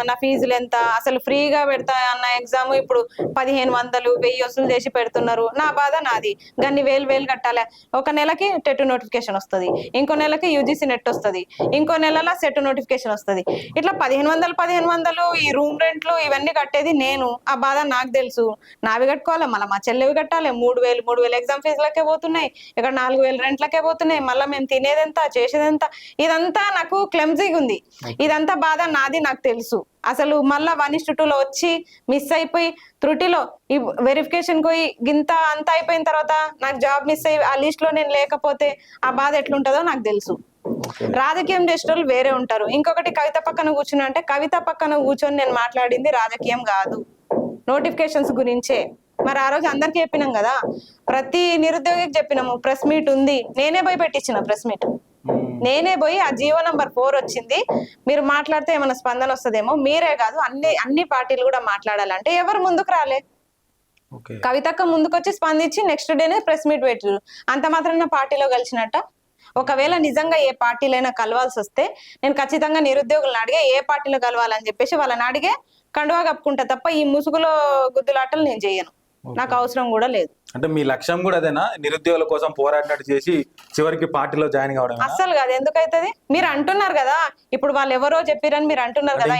నా ఫీజులు ఎంత, అసలు ఫ్రీగా పెడతా అన్న ఎగ్జామ్ ఇప్పుడు 1500 1000 వసూలు చేసి పెడుతున్నారు. నా బాధ నాది. గన్ని వేలు కట్టాలి. ఒక నెలకి టెట్ నోటిఫికేషన్ వస్తుంది, ఇంకో నెలకి యూజీసీ నెట్ వస్తుంది, ఇంకో నెలలో సెట్ నోటిఫికేషన్ వస్తుంది. ఇట్లా 1500 ఈ రూమ్ రెంట్లు ఇవన్నీ కట్టేది నేను. ఆ బాధ నాకు తెలుసు. నావి కట్టుకోవాలి, మళ్ళీ మా చెల్లెవి కట్టాలి. 3000 ఎగ్జామ్ ఫీజులకే పోతున్నాయి, ఇక్కడ 4000 రెంట్లకే పోతున్నాయి. మళ్ళీ మేము తినేదెంత, చేసేదెంత, ఇదంతా నాకు క్లెమ్జీగా ఉంది. ఇదంతా బాధ నాది, నాకు తెలుసు. అసలు మళ్ళా 1:2లో వచ్చి మిస్ అయిపోయి త్రుటిలో ఈ వెరిఫికేషన్ పోయి గింత అంతా అయిపోయిన తర్వాత నాకు జాబ్ మిస్ అయ్యి ఆ లిస్ట్ లో నేను లేకపోతే ఆ బాధ ఎట్లుంటుందో నాకు తెలుసు. రాజకీయం చేసే వాళ్ళు వేరే ఉంటారు. ఇంకొకటి కవిత పక్కన కూర్చుని అంటే కవిత పక్కన కూర్చొని నేను మాట్లాడింది రాజకీయం కాదు, నోటిఫికేషన్స్ గురించే. మరి ఆ రోజు అందరికి చెప్పినాం కదా, ప్రతి నిరుద్యోగికి చెప్పినాము. ప్రెస్ మీట్ ఉంది, నేనే పోయి పెట్టించిన ప్రెస్ మీట్. నేనే పోయి ఆ జీవో నంబర్ 4 వచ్చింది, మీరు మాట్లాడితే ఏమైనా స్పందన వస్తుందేమో. మీరే కాదు అన్ని పార్టీలు కూడా మాట్లాడాలంటే ఎవరు ముందుకు రాలే. కవితక్క ముందుకొచ్చి స్పందించి నెక్స్ట్ డేనే ప్రెస్ మీట్ పెట్టారు. అంత మాత్రం పార్టీలో కలిసినట్ట. ఒకవేళ నిజంగా ఏ పార్టీలైనా కలవాల్సి వస్తే నేను ఖచ్చితంగా నిరుద్యోగులను అడిగే ఏ పార్టీలో కలవాలని చెప్పేసి వాళ్ళని అడిగే కండువా కప్పుకుంటా తప్ప ఈ ముసుగులో గుద్దులాటలు నేను చేయను. నాకు అవసరం కూడా లేదు. అంటే మీ లక్ష్యం కూడా అదేనా, నిరుద్యోగుల కోసం పోరాడినట్టు చేసి చివరికి పార్టీలో జాయిన్ కావడం? అస్సలు కాదు. ఎందుకైతుంది? మీరు అంటున్నారు కదా, ఇప్పుడు వాళ్ళు ఎవరో చెప్పారని మీరు అంటున్నారు కదా.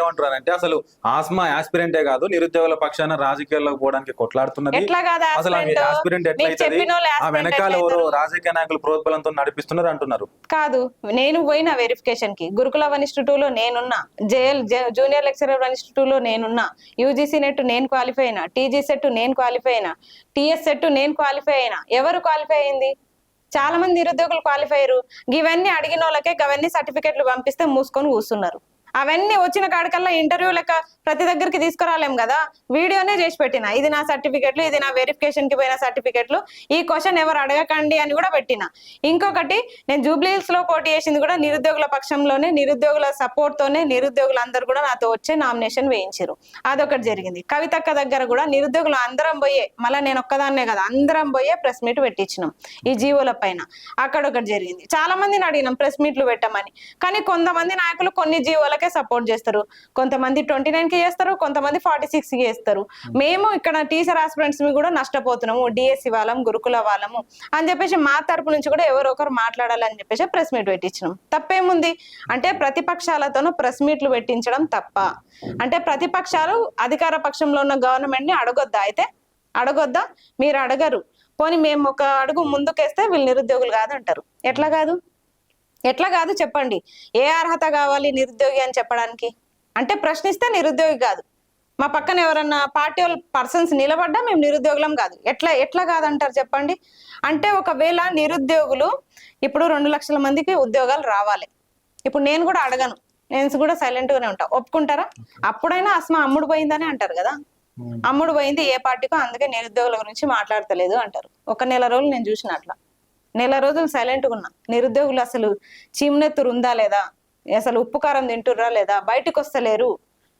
ఏమంటారు అంటే అసలు ఆస్మా ఆస్పిరెంటే కాదు, నిరుద్యోగుల పక్షాన రాజకీయాల్లోకి పోవడానికి కొట్లాడుతున్నది. ఎట్లా కాదు అసలు ఆస్పిరెంట్ ఎట్లయితది? ఆ వెనకాల ఎవరు రాజకీయ నాయకులు ప్రోత్బలంతో నడిపిస్తున్నారు అంటున్నారు. కాదు, నేను పోయిన వెరిఫికేషన్ కి గురుకుల 1:2లో నేనున్నా, జూనియర్ లెక్చరర్ 1:2లో నేనున్నా, యూజీసీ నెట్ నేను క్వాలిఫై అయినా, టీజీ సెట్ నేను క్వాలిఫై అయినా, టీఎస్ సెట్ నేను క్వాలిఫై అయినా. ఎవరు క్వాలిఫై అయింది? చాలా మంది నిరుద్యోగులు క్వాలిఫై అయ్యారు. ఇవన్నీ అడిగిన వాళ్ళకే అవన్నీ సర్టిఫికెట్లు పంపిస్తే మూసుకొని కూర్చున్నారు. అవన్నీ వచ్చిన కాడికల్లా ఇంటర్వ్యూ లెక్క ప్రతి దగ్గరికి తీసుకురాలేం కదా. వీడియోనే చేసి పెట్టిన, ఇది నా సర్టిఫికెట్లు, ఇది నా వెరిఫికేషన్ కి పోయిన సర్టిఫికెట్లు, ఈ క్వశ్చన్ ఎవరు అడగకండి అని కూడా పెట్టిన. ఇంకొకటి, నేను జూబ్లీహిల్స్ లో పోటీ చేసింది కూడా నిరుద్యోగుల పక్షంలోనే, నిరుద్యోగుల సపోర్ట్ తోనే. నిరుద్యోగులందరూ కూడా నాతో వచ్చే నామినేషన్ వేయించారు. అదొకటి జరిగింది. కవితక్క దగ్గర కూడా నిరుద్యోగులు అందరం పోయే, మళ్ళీ నేను ఒక్కదాన్నే కదా, అందరం పోయే ప్రెస్ మీట్ పెట్టించినాం ఈ జీవోల పైన. అక్కడ ఒకటి జరిగింది. చాలా మందిని అడిగినాం ప్రెస్ మీట్లు పెట్టమని. కానీ కొంతమంది నాయకులు కొన్ని జీవోలకే సపోర్ట్ చేస్తారు, కొంతమంది 29కి చేస్తారు, కొంతమంది 46కి చేస్తారు. మేము ఇక్కడ టీచర్ ఆస్పిరెంట్స్ కూడా నష్టపోతున్నాము, డిఎస్సి వాళ్ళం, గురుకుల వాళ్ళము అని చెప్పేసి మా తరపు నుంచి కూడా ఎవరో ఒకరు మాట్లాడాలని చెప్పేసి ప్రెస్ మీట్ పెట్టించినాం. తప్పేముంది? అంటే ప్రతిపక్షాలతోనూ ప్రెస్ మీట్లు పెట్టించడం తప్ప? అంటే ప్రతిపక్షాలు అధికార పక్షంలో ఉన్న గవర్నమెంట్ ని అడగొద్దా? అయితే అడగొద్దా? మీరు అడగరు. పోనీ మేము ఒక అడుగు ముందుకేస్తే వీళ్ళు నిరుద్యోగులు కాదంటారు. ఎట్లా కాదు? ఎట్లా కాదు చెప్పండి. ఏ అర్హత కావాలి నిరుద్యోగి అని చెప్పడానికి? అంటే ప్రశ్నిస్తే నిరుద్యోగి కాదు. మా పక్కన ఎవరన్నా పార్టీ వాళ్ళ పర్సన్స్ నిలబడ్డా మేము నిరుద్యోగులం కాదు. ఎట్లా కాదంటారు చెప్పండి? అంటే ఒకవేళ నిరుద్యోగులు ఇప్పుడు 2 లక్షల మందికి ఉద్యోగాలు రావాలి. ఇప్పుడు నేను కూడా అడగను, నేను కూడా సైలెంట్ గానే ఉంటా. ఒప్పుకుంటారా? అప్పుడైనా అస్మా అమ్ముడు పోయిందని అంటారు కదా. అమ్ముడు పోయింది ఏ పార్టీకో, అందుకే నిరుద్యోగుల గురించి మాట్లాడతలేదు అంటారు. ఒక నెల రోజులు నేను చూసిన, అట్లా నెల రోజులు సైలెంట్గా ఉన్నా. నిరుద్యోగులు అసలు చీమనెత్తురు ఉందా లేదా, అసలు ఉప్పు కారం తింటుర్రా లేదా, బయటకు వస్తలేరు,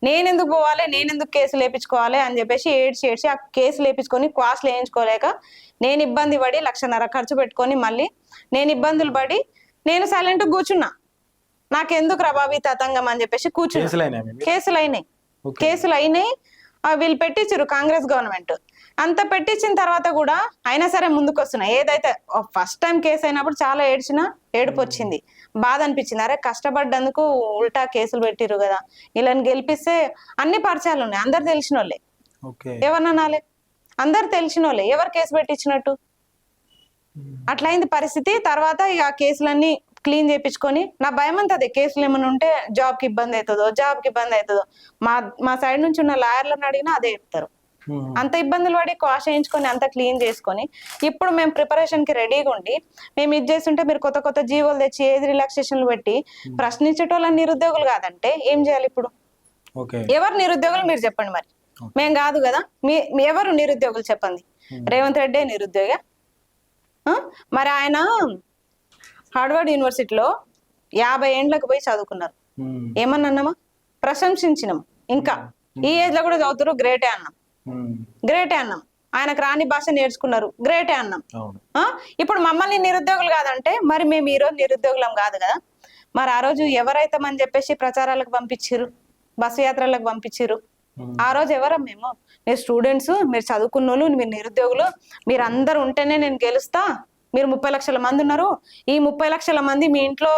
నేనెందుకు పోవాలి, నేనెందుకు కేసులు వేయించుకోవాలి అని చెప్పేసి ఏడ్చి ఆ కేసులు వేయించుకొని క్వాస్లు వేయించుకోలేక నేను ఇబ్బంది పడి 1.5 లక్షలు ఖర్చు పెట్టుకొని మళ్ళీ నేను ఇబ్బందులు పడి నేను సైలెంట్ కూర్చున్నా. నాకెందుకు రబాబీ తతంగం అని చెప్పేసి కూర్చున్నా. కేసులు అయినాయి. వీళ్ళు పెట్టించారు కాంగ్రెస్ గవర్నమెంట్. అంత పెట్టించిన తర్వాత కూడా అయినా సరే ముందుకు వస్తున్నాయి. ఏదైతే ఫస్ట్ టైం కేసు అయినప్పుడు చాలా ఏడుపు వచ్చింది, బాధ అనిపించింది. అరే కష్టపడ్డందుకు ఉల్టా కేసులు పెట్టిరు కదా, వీళ్ళని గెలిపిస్తే అన్ని పరిచయాలు ఉన్నాయి, అందరు తెలిసిన వాళ్ళే. ఎవరన్నాలే, అందరు తెలిసిన వాళ్ళే, ఎవరు కేసు పెట్టించినట్టు? అట్లయింది పరిస్థితి. తర్వాత ఇక ఆ కేసులన్నీ క్లీన్ చేయించుకొని, నా భయం అంతా అదే, కేసులు ఏమైనా ఉంటే జాబ్కి ఇబ్బంది అవుతుందో. మా సైడ్ నుంచి ఉన్న లాయర్లను అడిగినా అదే చెప్తారు. అంత ఇబ్బందులు పడి క్వాష్ చేయించుకొని అంత క్లీన్ చేసుకొని ఇప్పుడు మేము ప్రిపరేషన్ కి రెడీగా ఉండి మేము ఇది చేస్తుంటే మీరు కొత్త జీవోలు తెచ్చి ఏజ్ రిలాక్సేషన్లు పెట్టి ప్రశ్నించేటోళ్ళని నిరుద్యోగులు కాదంటే ఏం చేయాలి ఇప్పుడు? ఎవరు నిరుద్యోగులు మీరు చెప్పండి. మరి మేం కాదు కదా, ఎవరు నిరుద్యోగులు చెప్పండి? రేవంత్ రెడ్డి నిరుద్యోగ? మరి ఆయన హార్వర్డ్ యూనివర్సిటీలో 50 ఏండ్లకు పోయి చదువుకున్నారు. ఏమన్నామా? ప్రశంసించినాం. ఇంకా ఈ ఏజ్ లో కూడా చదువుతారు, గ్రేటే అన్నాం. గ్రేటే అన్నాం. ఆయనకు రాని భాష నేర్చుకున్నారు, గ్రేటే అన్నాం. ఇప్పుడు మమ్మల్ని నిరుద్యోగులు కాదంటే మరి మేము ఈ రోజు నిరుద్యోగులం కాదు కదా. మరి ఆ రోజు ఎవరైతామని చెప్పేసి ప్రచారాలకు పంపించారు, బస్సు యాత్రలకు పంపించారు. ఆ రోజు ఎవరం మేము? మీరు స్టూడెంట్స్, మీరు చదువుకున్న వాళ్ళు, మీరు నిరుద్యోగులు, మీరు అందరు ఉంటేనే నేను గెలుస్తా. మీరు 30 లక్షల మంది ఉన్నారు. ఈ 30 లక్షల మంది మీ ఇంట్లో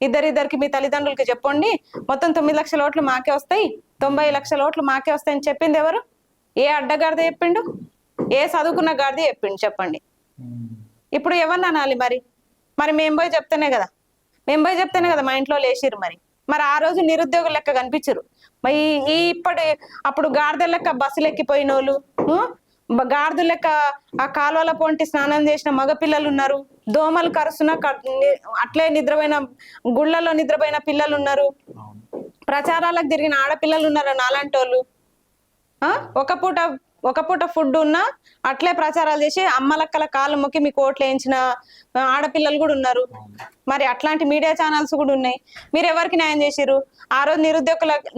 ఇద్దరికి మీ తల్లిదండ్రులకి చెప్పండి, మొత్తం 9 లక్షల ఓట్లు మాకే వస్తాయి, 90 లక్షల ఓట్లు మాకే వస్తాయని చెప్పింది ఎవరు? ఏ అడ్డగాడిద చెప్పిండు? ఏ చదువుకున్న గాడిద చెప్పిండు? చెప్పండి. ఇప్పుడు ఎవరిని అనాలి మరి? మరి మేము పోయి చెప్తేనే కదా, మా ఇంట్లో లేచిర్రు. మరి ఆ రోజు నిరుద్యోగులు లెక్క కనిపించరు. మరి అప్పుడు గాడిద లెక్క బస్సులు ఎక్కిపోయిన వాళ్ళు, గాడిద లెక్క ఆ కాలువల పొంటి స్నానం చేసిన మగపిల్లలు ఉన్నారు. దోమలు కరుస్తున్న అట్లే నిద్రపోయిన గుళ్ళలో నిద్రపోయిన పిల్లలు ఉన్నారు. ప్రచారాలకు తిరిగిన ఆడపిల్లలు ఉన్నారు నాలాంటి వాళ్ళు. ఒక పూట ఫుడ్ ఉన్నా అట్లే ప్రచారాలు చేసి అమ్మలక్కల కాళ్ళు మొక్కి మీకు ఓట్లు వేయించిన ఆడపిల్లలు కూడా ఉన్నారు. మరి అట్లాంటి మీడియా ఛానల్స్ కూడా ఉన్నాయి. మీరు ఎవరికి న్యాయం చేసిరు? ఆ రోజు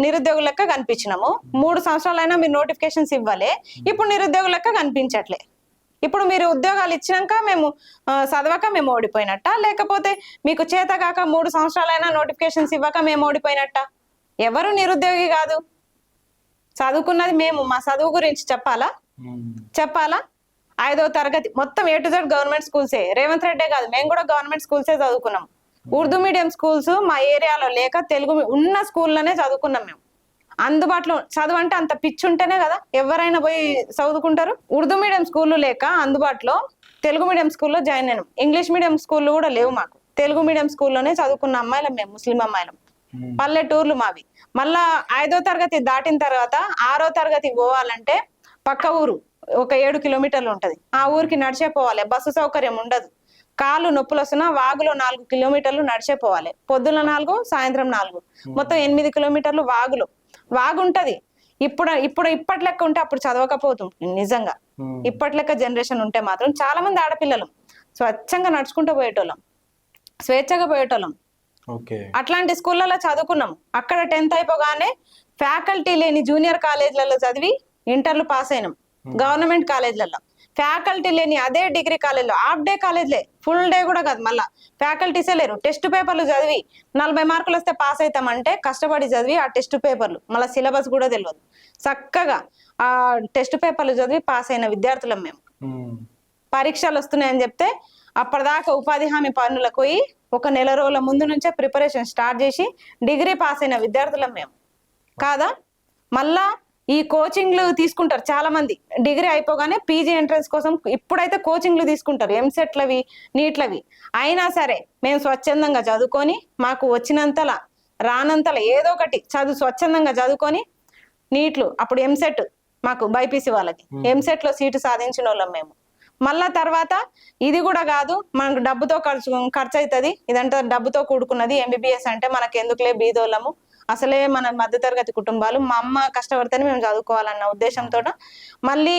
నిరుద్యోగుల లెక్క కనిపించినాము. 3 సంవత్సరాలైనా మీరు నోటిఫికేషన్స్ ఇవ్వాలి. ఇప్పుడు నిరుద్యోగుల లెక్క కనిపించట్లే. ఇప్పుడు మీరు ఉద్యోగాలు ఇచ్చినాక మేము చదవక మేము ఓడిపోయినట్ట, లేకపోతే మీకు చేతగాక 3 సంవత్సరాలైనా నోటిఫికేషన్స్ ఇవ్వక మేము ఓడిపోయినట్ట? ఎవరు నిరుద్యోగి కాదు. చదువుకున్నది మేము. మా చదువు గురించి చెప్పాలా? 5వ తరగతి మొత్తం A to Z గవర్నమెంట్ స్కూల్సే. రేవంత్ రెడ్డే కాదు, మేము కూడా గవర్నమెంట్ స్కూల్సే చదువుకున్నాం. ఉర్దూ మీడియం స్కూల్స్ మా ఏరియాలో లేక తెలుగు ఉన్న స్కూల్లోనే చదువుకున్నాం మేము. అందుబాటులో చదువు అంటే అంత పిచ్చి ఉంటేనే కదా ఎవరైనా పోయి చదువుకుంటారు. ఉర్దూ మీడియం స్కూళ్ళు లేక అందుబాటులో తెలుగు మీడియం స్కూల్లో జాయిన్ అయినాం. ఇంగ్లీష్ మీడియం స్కూళ్ళు కూడా లేవు మాకు. తెలుగు మీడియం స్కూల్లోనే చదువుకున్న అమ్మాయిలం మేము, ముస్లిం అమ్మాయిలం. పల్లెటూర్లు మావి. మళ్ళా 5వ తరగతి దాటిన తర్వాత 6వ తరగతి పోవాలంటే పక్క ఊరు ఒక 7 కిలోమీటర్లు ఉంటది. ఆ ఊరికి నడిచే పోవాలి, బస్సు సౌకర్యం ఉండదు. కాళ్ళు నొప్పులు వస్తున్నా వాగులో 4 కిలోమీటర్లు నడిచే పోవాలి. పొద్దున 4, సాయంత్రం 4, మొత్తం 8 కిలోమీటర్లు వాగు ఉంటది. ఇప్పటి లెక్క ఉంటే అప్పుడు చదవకపోతుంది నిజంగా. ఇప్పటి లెక్క జనరేషన్ ఉంటే మాత్రం చాలా మంది ఆడపిల్లలు స్వచ్ఛంగా నడుచుకుంటూ పోయేటోళ్ళం, స్వేచ్ఛగా పోయేటోళ్ళం. అట్లాంటి స్కూళ్ళలో చదువుకున్నాం. అక్కడ 10th అయిపోగానే ఫ్యాకల్టీ లేని జూనియర్ కాలేజీలలో చదివి ఇంటర్లు పాస్ అయినాం. గవర్నమెంట్ కాలేజీలలో ఫ్యాకల్టీ లేని అదే డిగ్రీ కాలేజ్లో హాఫ్ డే కాలేజ్లే, ఫుల్ డే కూడా కాదు. మళ్ళా ఫ్యాకల్టీసే లేరు. టెస్ట్ పేపర్లు చదివి 40 మార్కులు వస్తే పాస్ అవుతామంటే కష్టపడి చదివి ఆ టెస్ట్ పేపర్లు, మళ్ళీ సిలబస్ కూడా తెలియదు, చక్కగా ఆ టెస్ట్ పేపర్లు చదివి పాస్ అయిన విద్యార్థులం మేము. పరీక్షలు వస్తున్నాయని చెప్తే అప్పటిదాకా ఉపాధి హామీ పనులకు పోయి ఒక నెల రోజుల ముందు నుంచే ప్రిపరేషన్ స్టార్ట్ చేసి డిగ్రీ పాస్ అయిన విద్యార్థులం మేము కాదా. మళ్ళా ఈ కోచింగ్లు తీసుకుంటారు చాలా మంది. డిగ్రీ అయిపోగానే పీజీ ఎంట్రన్స్ కోసం ఇప్పుడైతే కోచింగ్లు తీసుకుంటారు, ఎంసెట్లవి, నీట్లవి. అయినా సరే మేము స్వచ్ఛందంగా చదువుకొని మాకు వచ్చినంతలా రానంతలా ఏదో ఒకటి స్వచ్ఛందంగా చదువుకొని నీట్లు, అప్పుడు ఎంసెట్ మాకు బైపీసీ వాళ్ళకి ఎంసెట్ లో సీటు సాధించిన వాళ్ళం మేము. మళ్ళా తర్వాత ఇది కూడా కాదు, మనకు డబ్బుతో ఖర్చు అవుతుంది, ఇదంతా డబ్బుతో కూడుకున్నది. ఎంబీబీఎస్ అంటే మనకు ఎందుకులే, బీదోళ్ళము, అసలే మన మధ్యతరగతి కుటుంబాలు, మా అమ్మ కష్టపడితేనే మేము చదువుకోవాలన్న ఉద్దేశంతో మళ్ళీ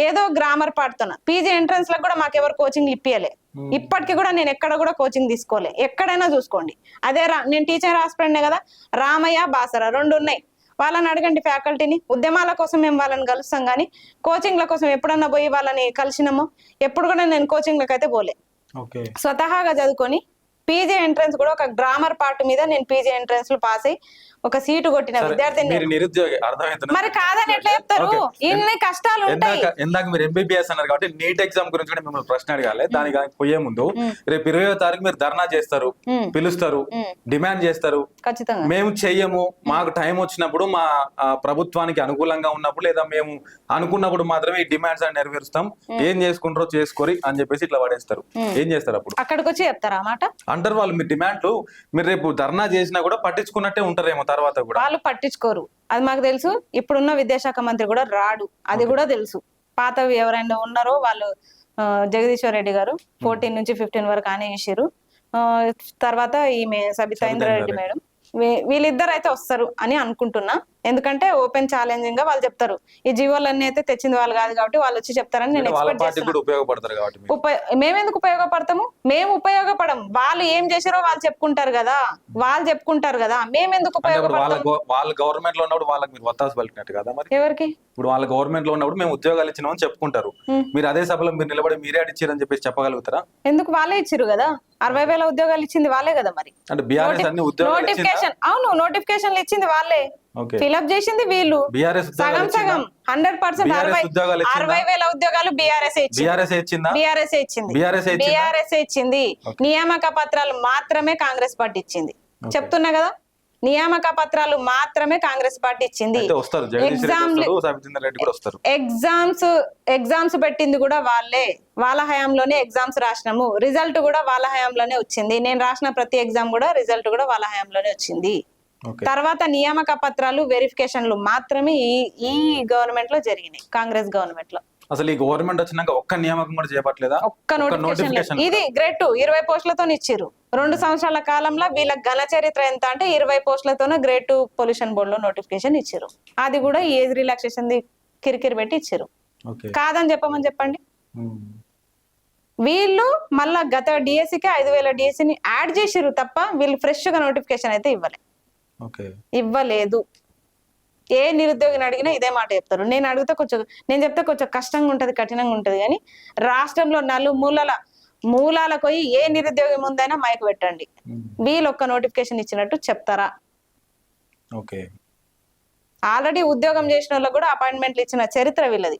ఏదో గ్రామర్ పాడుతున్నా. పీజీ ఎంట్రన్స్ లకు కూడా మాకు ఎవరు కోచింగ్ ఇప్పియలే. ఇప్పటికీ కూడా నేను ఎక్కడ కూడా కోచింగ్ తీసుకోలే. ఎక్కడైనా చూసుకోండి. అదే నేను టీచర్ హాస్పిటల్నే కదా, రామయ్య, బాసర 2 ఉన్నాయి. వాళ్ళని అడగండి ఫ్యాకల్టీని. ఉద్యమాల కోసం మేము వాళ్ళని కలుస్తాం కానీ కోచింగ్ల కోసం ఎప్పుడన్నా పోయి వాళ్ళని కలిసినామో ఎప్పుడు కూడా నేను కోచింగ్లకు అయితే పోలే. స్వతహాగా చదువుకొని పీజీ ఎంట్రన్స్ కూడా ఒక గ్రామర్ పార్ట్ మీద నేను పీజీ ఎంట్రన్స్ లో పాస్ అయ్యి ఒక సీటు కొట్టిన విద్యార్థిని. మరి కాదని ఎట్లా చెప్తారు? ఇన్ని కష్టాలు ఉంటాయి. ఇందాక మీరు ఎంబీబీఎస్ అన్నారు కాబట్టి నీట్ ఎగ్జామ్ గురించి కూడా మిమ్మల్ని ప్రశ్న అడగాలి. దానికి పోయే ముందు రేపు 20వ తారీఖు మీరు ధర్నా చేస్తారు, పిలుస్తారు, డిమాండ్ చేస్తారు. ఖచ్చితంగా మేము చెయ్యము, మాకు టైం వచ్చినప్పుడు, మా ప్రభుత్వానికి అనుకూలంగా ఉన్నప్పుడు, లేదా మేము అనుకున్నప్పుడు మాత్రమే ఈ డిమాండ్స్ అని నెరవేరుస్తాం, ఏం చేసుకుంటారో చేసుకోరి అని చెప్పేసి ఇట్లా పడేస్తారు. ఏం చేస్తారు అప్పుడు? అక్కడికి వచ్చి చెప్తారా మాట అంటారు వాళ్ళు. మీ డిమాండ్లు మీరు రేపు ధర్నా చేసినా కూడా పట్టించుకున్నట్టే ఉంటారేమో తర్వాత కూడా. వాళ్ళు పట్టించుకోరు, అది మాకు తెలుసు. ఇప్పుడున్న విద్యాశాఖ మంత్రి కూడా రాడు, అది కూడా తెలుసు. పాతవి ఎవరైనా ఉన్నారో వాళ్ళు, జగదీశ్వర్ రెడ్డి గారు 14 నుంచి 15 వరకు ఆయన చేసారు. తర్వాత ఈమె సబితా ఇంద్రారెడ్డి మేడం వీళ్ళిద్దరు అయితే వస్తారు అని అనుకుంటున్నా. ఎందుకంటే ఓపెన్ ఛాలెంజింగ్ గా వాళ్ళు చెప్తారు. ఈ జీవోలన్నీ అయితే తెచ్చింది వాళ్ళు కాదు కాబట్టి వాళ్ళు వచ్చి చెప్తారని నేను వాళ్ళ ఎక్స్పెక్ట్ పార్టీ కూడా ఉపయోగపడతారు కాబట్టి మీరు. మేమెందుకు ఉపయోగపడతాము? మేము ఉపయోగపడం. వాళ్ళు ఏం చేశారో వాళ్ళు చెప్పుకుంటారు కదా, మేమెందుకు అంటే ఇప్పుడు ఉపయోగపడతాం? వాళ్ళ గవర్నమెంట్ లో ఉన్నప్పుడు వాళ్ళకి మీరు వత్తాసు పలికినట్టు కదా మరి. ఎవరికి? ఇప్పుడు వాళ్ళ గవర్నమెంట్ లో ఉన్నప్పుడు మేము ఉద్యోగాలు ఇచ్చినామని చెప్పుకుంటారు. మీరు అదే సభలో మీరు నిలబడి మీరే అడిచారని చెప్పేసి చెప్పగలుగుతారా? ఎందుకు? వాళ్ళే ఇచ్చిరు కదా, 60,000 ఉద్యోగాలు ఇచ్చింది వాళ్ళే కదా. మరి అంటే బీఆర్ఎస్ అన్ని ఉద్యోగాలు నోటిఫికేషన్, అవును నోటిఫికేషన్లు ఇచ్చింది వాళ్ళే, ఫిల్అప్ చేసింది వీళ్ళు. బీఆర్ఎస్ సగం 100% 60,000 ఉద్యోగాలు బీఆర్ఎస్ ఇచ్చిందా? బీఆర్ఎస్ ఇచ్చింది. నియామక పత్రాలు మాత్రమే కాంగ్రెస్ పార్టీ ఇచ్చింది. చెప్తున్నా కదా, నియామక పత్రాలు మాత్రమే కాంగ్రెస్ పార్టీ ఇచ్చింది. ఎగ్జామ్స్ పెట్టింది కూడా వాళ్ళే, వాళ్ళ హయాంలోనే ఎగ్జామ్స్ రాసినాము. రిజల్ట్ కూడా వాళ్ళ హయాంలోనే వచ్చింది. నేను రాసిన ప్రతి ఎగ్జామ్ కూడా రిజల్ట్ కూడా వాళ్ళ హయాంలోనే వచ్చింది. తర్వాత నియామక పత్రాలు వెరిఫికేషన్లు మాత్రమే ఈ గవర్నమెంట్ లో జరిగినాయి, కాంగ్రెస్ గవర్నమెంట్ లో. అసలు ఈ గవర్నమెంట్ వచ్చినాక ఒక్క నియామకం కూడా చేపట్టలేదా? ఒక్క నోటిఫికేషన్. ఇది గ్రేట్. 20 పోస్టులతో ఇచ్చిర్రు 2 సంవత్సరాల కాలంలో. వీళ్ళ ఘన చరిత్ర ఎంత అంటే 20 పోస్టులతోనే గ్రేట్ పొల్యూషన్ బోర్డు లో నోటిఫికేషన్ ఇచ్చారు. అది కూడా ఏజ్ రిలాక్సేషన్ కిరికిరి పెట్టి ఇచ్చారు. కాదని చెప్పండి. వీళ్ళు మళ్ళా గత డిఎస్సికి 5,000 డిఎస్సిని యాడ్ చేసిర్రు తప్ప వీళ్ళు ఫ్రెష్ గా నోటిఫికేషన్ అయితే ఇవ్వలేదు. ఏ నిరుద్యోగిని అడిగినా ఇదే మాట చెప్తారు. నేను చెప్తే కొంచెం కష్టంగా ఉంటది, కఠినంగా ఉంటది. కానీ రాష్ట్రంలో మూలాలకు పోయి ఏ నిరుద్యోగి ముందైనా మైక్ పెట్టండి, వీళ్ళు ఒక్క నోటిఫికేషన్ ఇచ్చినట్టు చెప్తారా? ఆల్రెడీ ఉద్యోగం చేసిన వాళ్ళకి కూడా అపాయింట్మెంట్లు ఇచ్చిన చరిత్ర వీళ్ళది,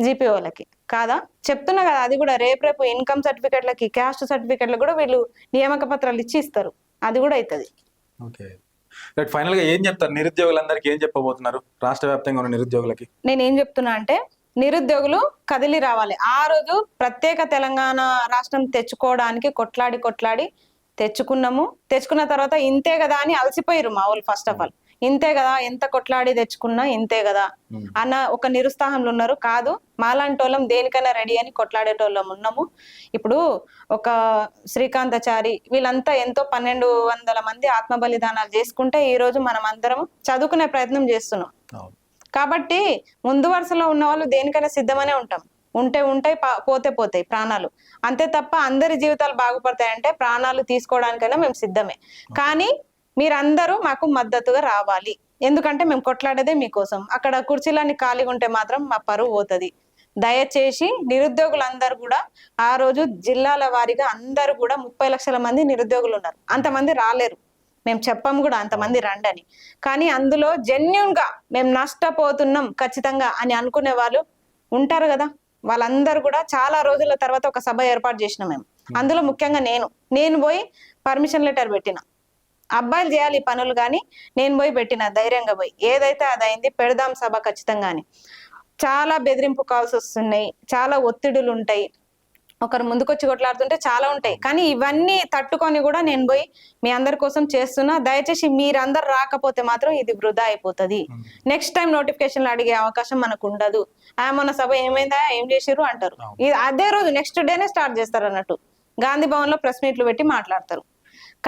జీపీఓలకి కాదా? చెప్తున్నా కదా. అది కూడా రేపు ఇన్కమ్ సర్టిఫికెట్లకి, క్యాస్ట్ సర్టిఫికెట్లకు కూడా వీళ్ళు నియామక పత్రాలు ఇచ్చి ఇస్తారు. అది కూడా అవుతుంది. ఫైనల్ గా ఏం చెప్తారు నిరుద్యోగులందరికీ? ఏం చెప్పబోతున్నారు రాష్ట్ర వ్యాప్తంగా ఉన్న నిరుద్యోగులకి? నేను ఏం చెప్తున్నా అంటే, నిరుద్యోగులు కదిలి రావాలి. ఆ రోజు ప్రత్యేక తెలంగాణ రాష్ట్రం తెచ్చుకోవడానికి కొట్లాడి తెచ్చుకున్న తర్వాత ఇంతే కదా అని అలసిపోయారు మా వాళ్ళు. ఫస్ట్ ఆఫ్ ఆల్ ఇంతే కదా, ఎంత కొట్లాడి తెచ్చుకున్నా ఇంతే కదా అన్న ఒక నిరుత్సాహంలో ఉన్నారు. కాదు, మాలాంటి వాళ్ళం దేనికైనా రెడీ అని కొట్లాడేటోళ్ళం ఉన్నాము. ఇప్పుడు ఒక శ్రీకాంతాచారి వీళ్ళంతా ఎంతో 1,200 మంది ఆత్మ బలిదానాలు చేసుకుంటే ఈ రోజు మనం అందరం చదువుకునే ప్రయత్నం చేస్తున్నాం. కాబట్టి ముందు వరుసలో ఉన్న వాళ్ళు దేనికైనా సిద్ధమనే ఉంటాం. ఉంటాయి, పోతాయి ప్రాణాలు, అంతే తప్ప అందరి జీవితాలు బాగుపడతాయంటే ప్రాణాలు తీసుకోవడానికైనా మేము సిద్ధమే. కానీ మీరందరూ మాకు మద్దతుగా రావాలి. ఎందుకంటే మేము కొట్లాడేదే మీకోసం. అక్కడ కుర్చీలన్నీ ఖాళీగా ఉంటే మాత్రం మా పరువు పోతుంది. దయచేసి నిరుద్యోగులందరూ కూడా ఆ రోజు జిల్లాల వారీగా అందరూ కూడా 30 లక్షల మంది నిరుద్యోగులు ఉన్నారు. అంతమంది రాలేరు, మేము చెప్పాము కూడా అంతమంది రండి అని. కానీ అందులో జెన్యూన్ గా మేము నష్టపోతున్నాం ఖచ్చితంగా అని అనుకునే వాళ్ళు ఉంటారు కదా. వాళ్ళందరూ కూడా చాలా రోజుల తర్వాత ఒక సభ ఏర్పాటు చేసినాం మేము. అందులో ముఖ్యంగా నేను పోయి పర్మిషన్ లెటర్ పెట్టిన. అబ్బాయిలు చేయాలి ఈ పనులు కానీ నేను పోయి పెట్టిన, ధైర్యంగా పోయి. ఏదైతే అది అయింది, పెడదాం సభ ఖచ్చితంగా అని. చాలా బెదిరింపు కాల్స్ వస్తున్నాయి, చాలా ఒత్తిడులు ఉంటాయి, ఒకరు ముందుకొచ్చి కొట్లాడుతుంటే చాలా ఉంటాయి. కానీ ఇవన్నీ తట్టుకొని కూడా నేను పోయి మీ అందరి కోసం చేస్తున్నా. దయచేసి మీరందరు రాకపోతే మాత్రం ఇది వృధా అయిపోతుంది. నెక్స్ట్ టైం నోటిఫికేషన్లు అడిగే అవకాశం మనకు ఉండదు. మన సభ ఏమైందా, ఏం చేసిర్రు అంటారు. అదే రోజు నెక్స్ట్ డేనే స్టార్ట్ చేస్తారు అన్నట్టు. గాంధీ భవన్ లో ప్రెస్ మీట్లు పెట్టి మాట్లాడతారు.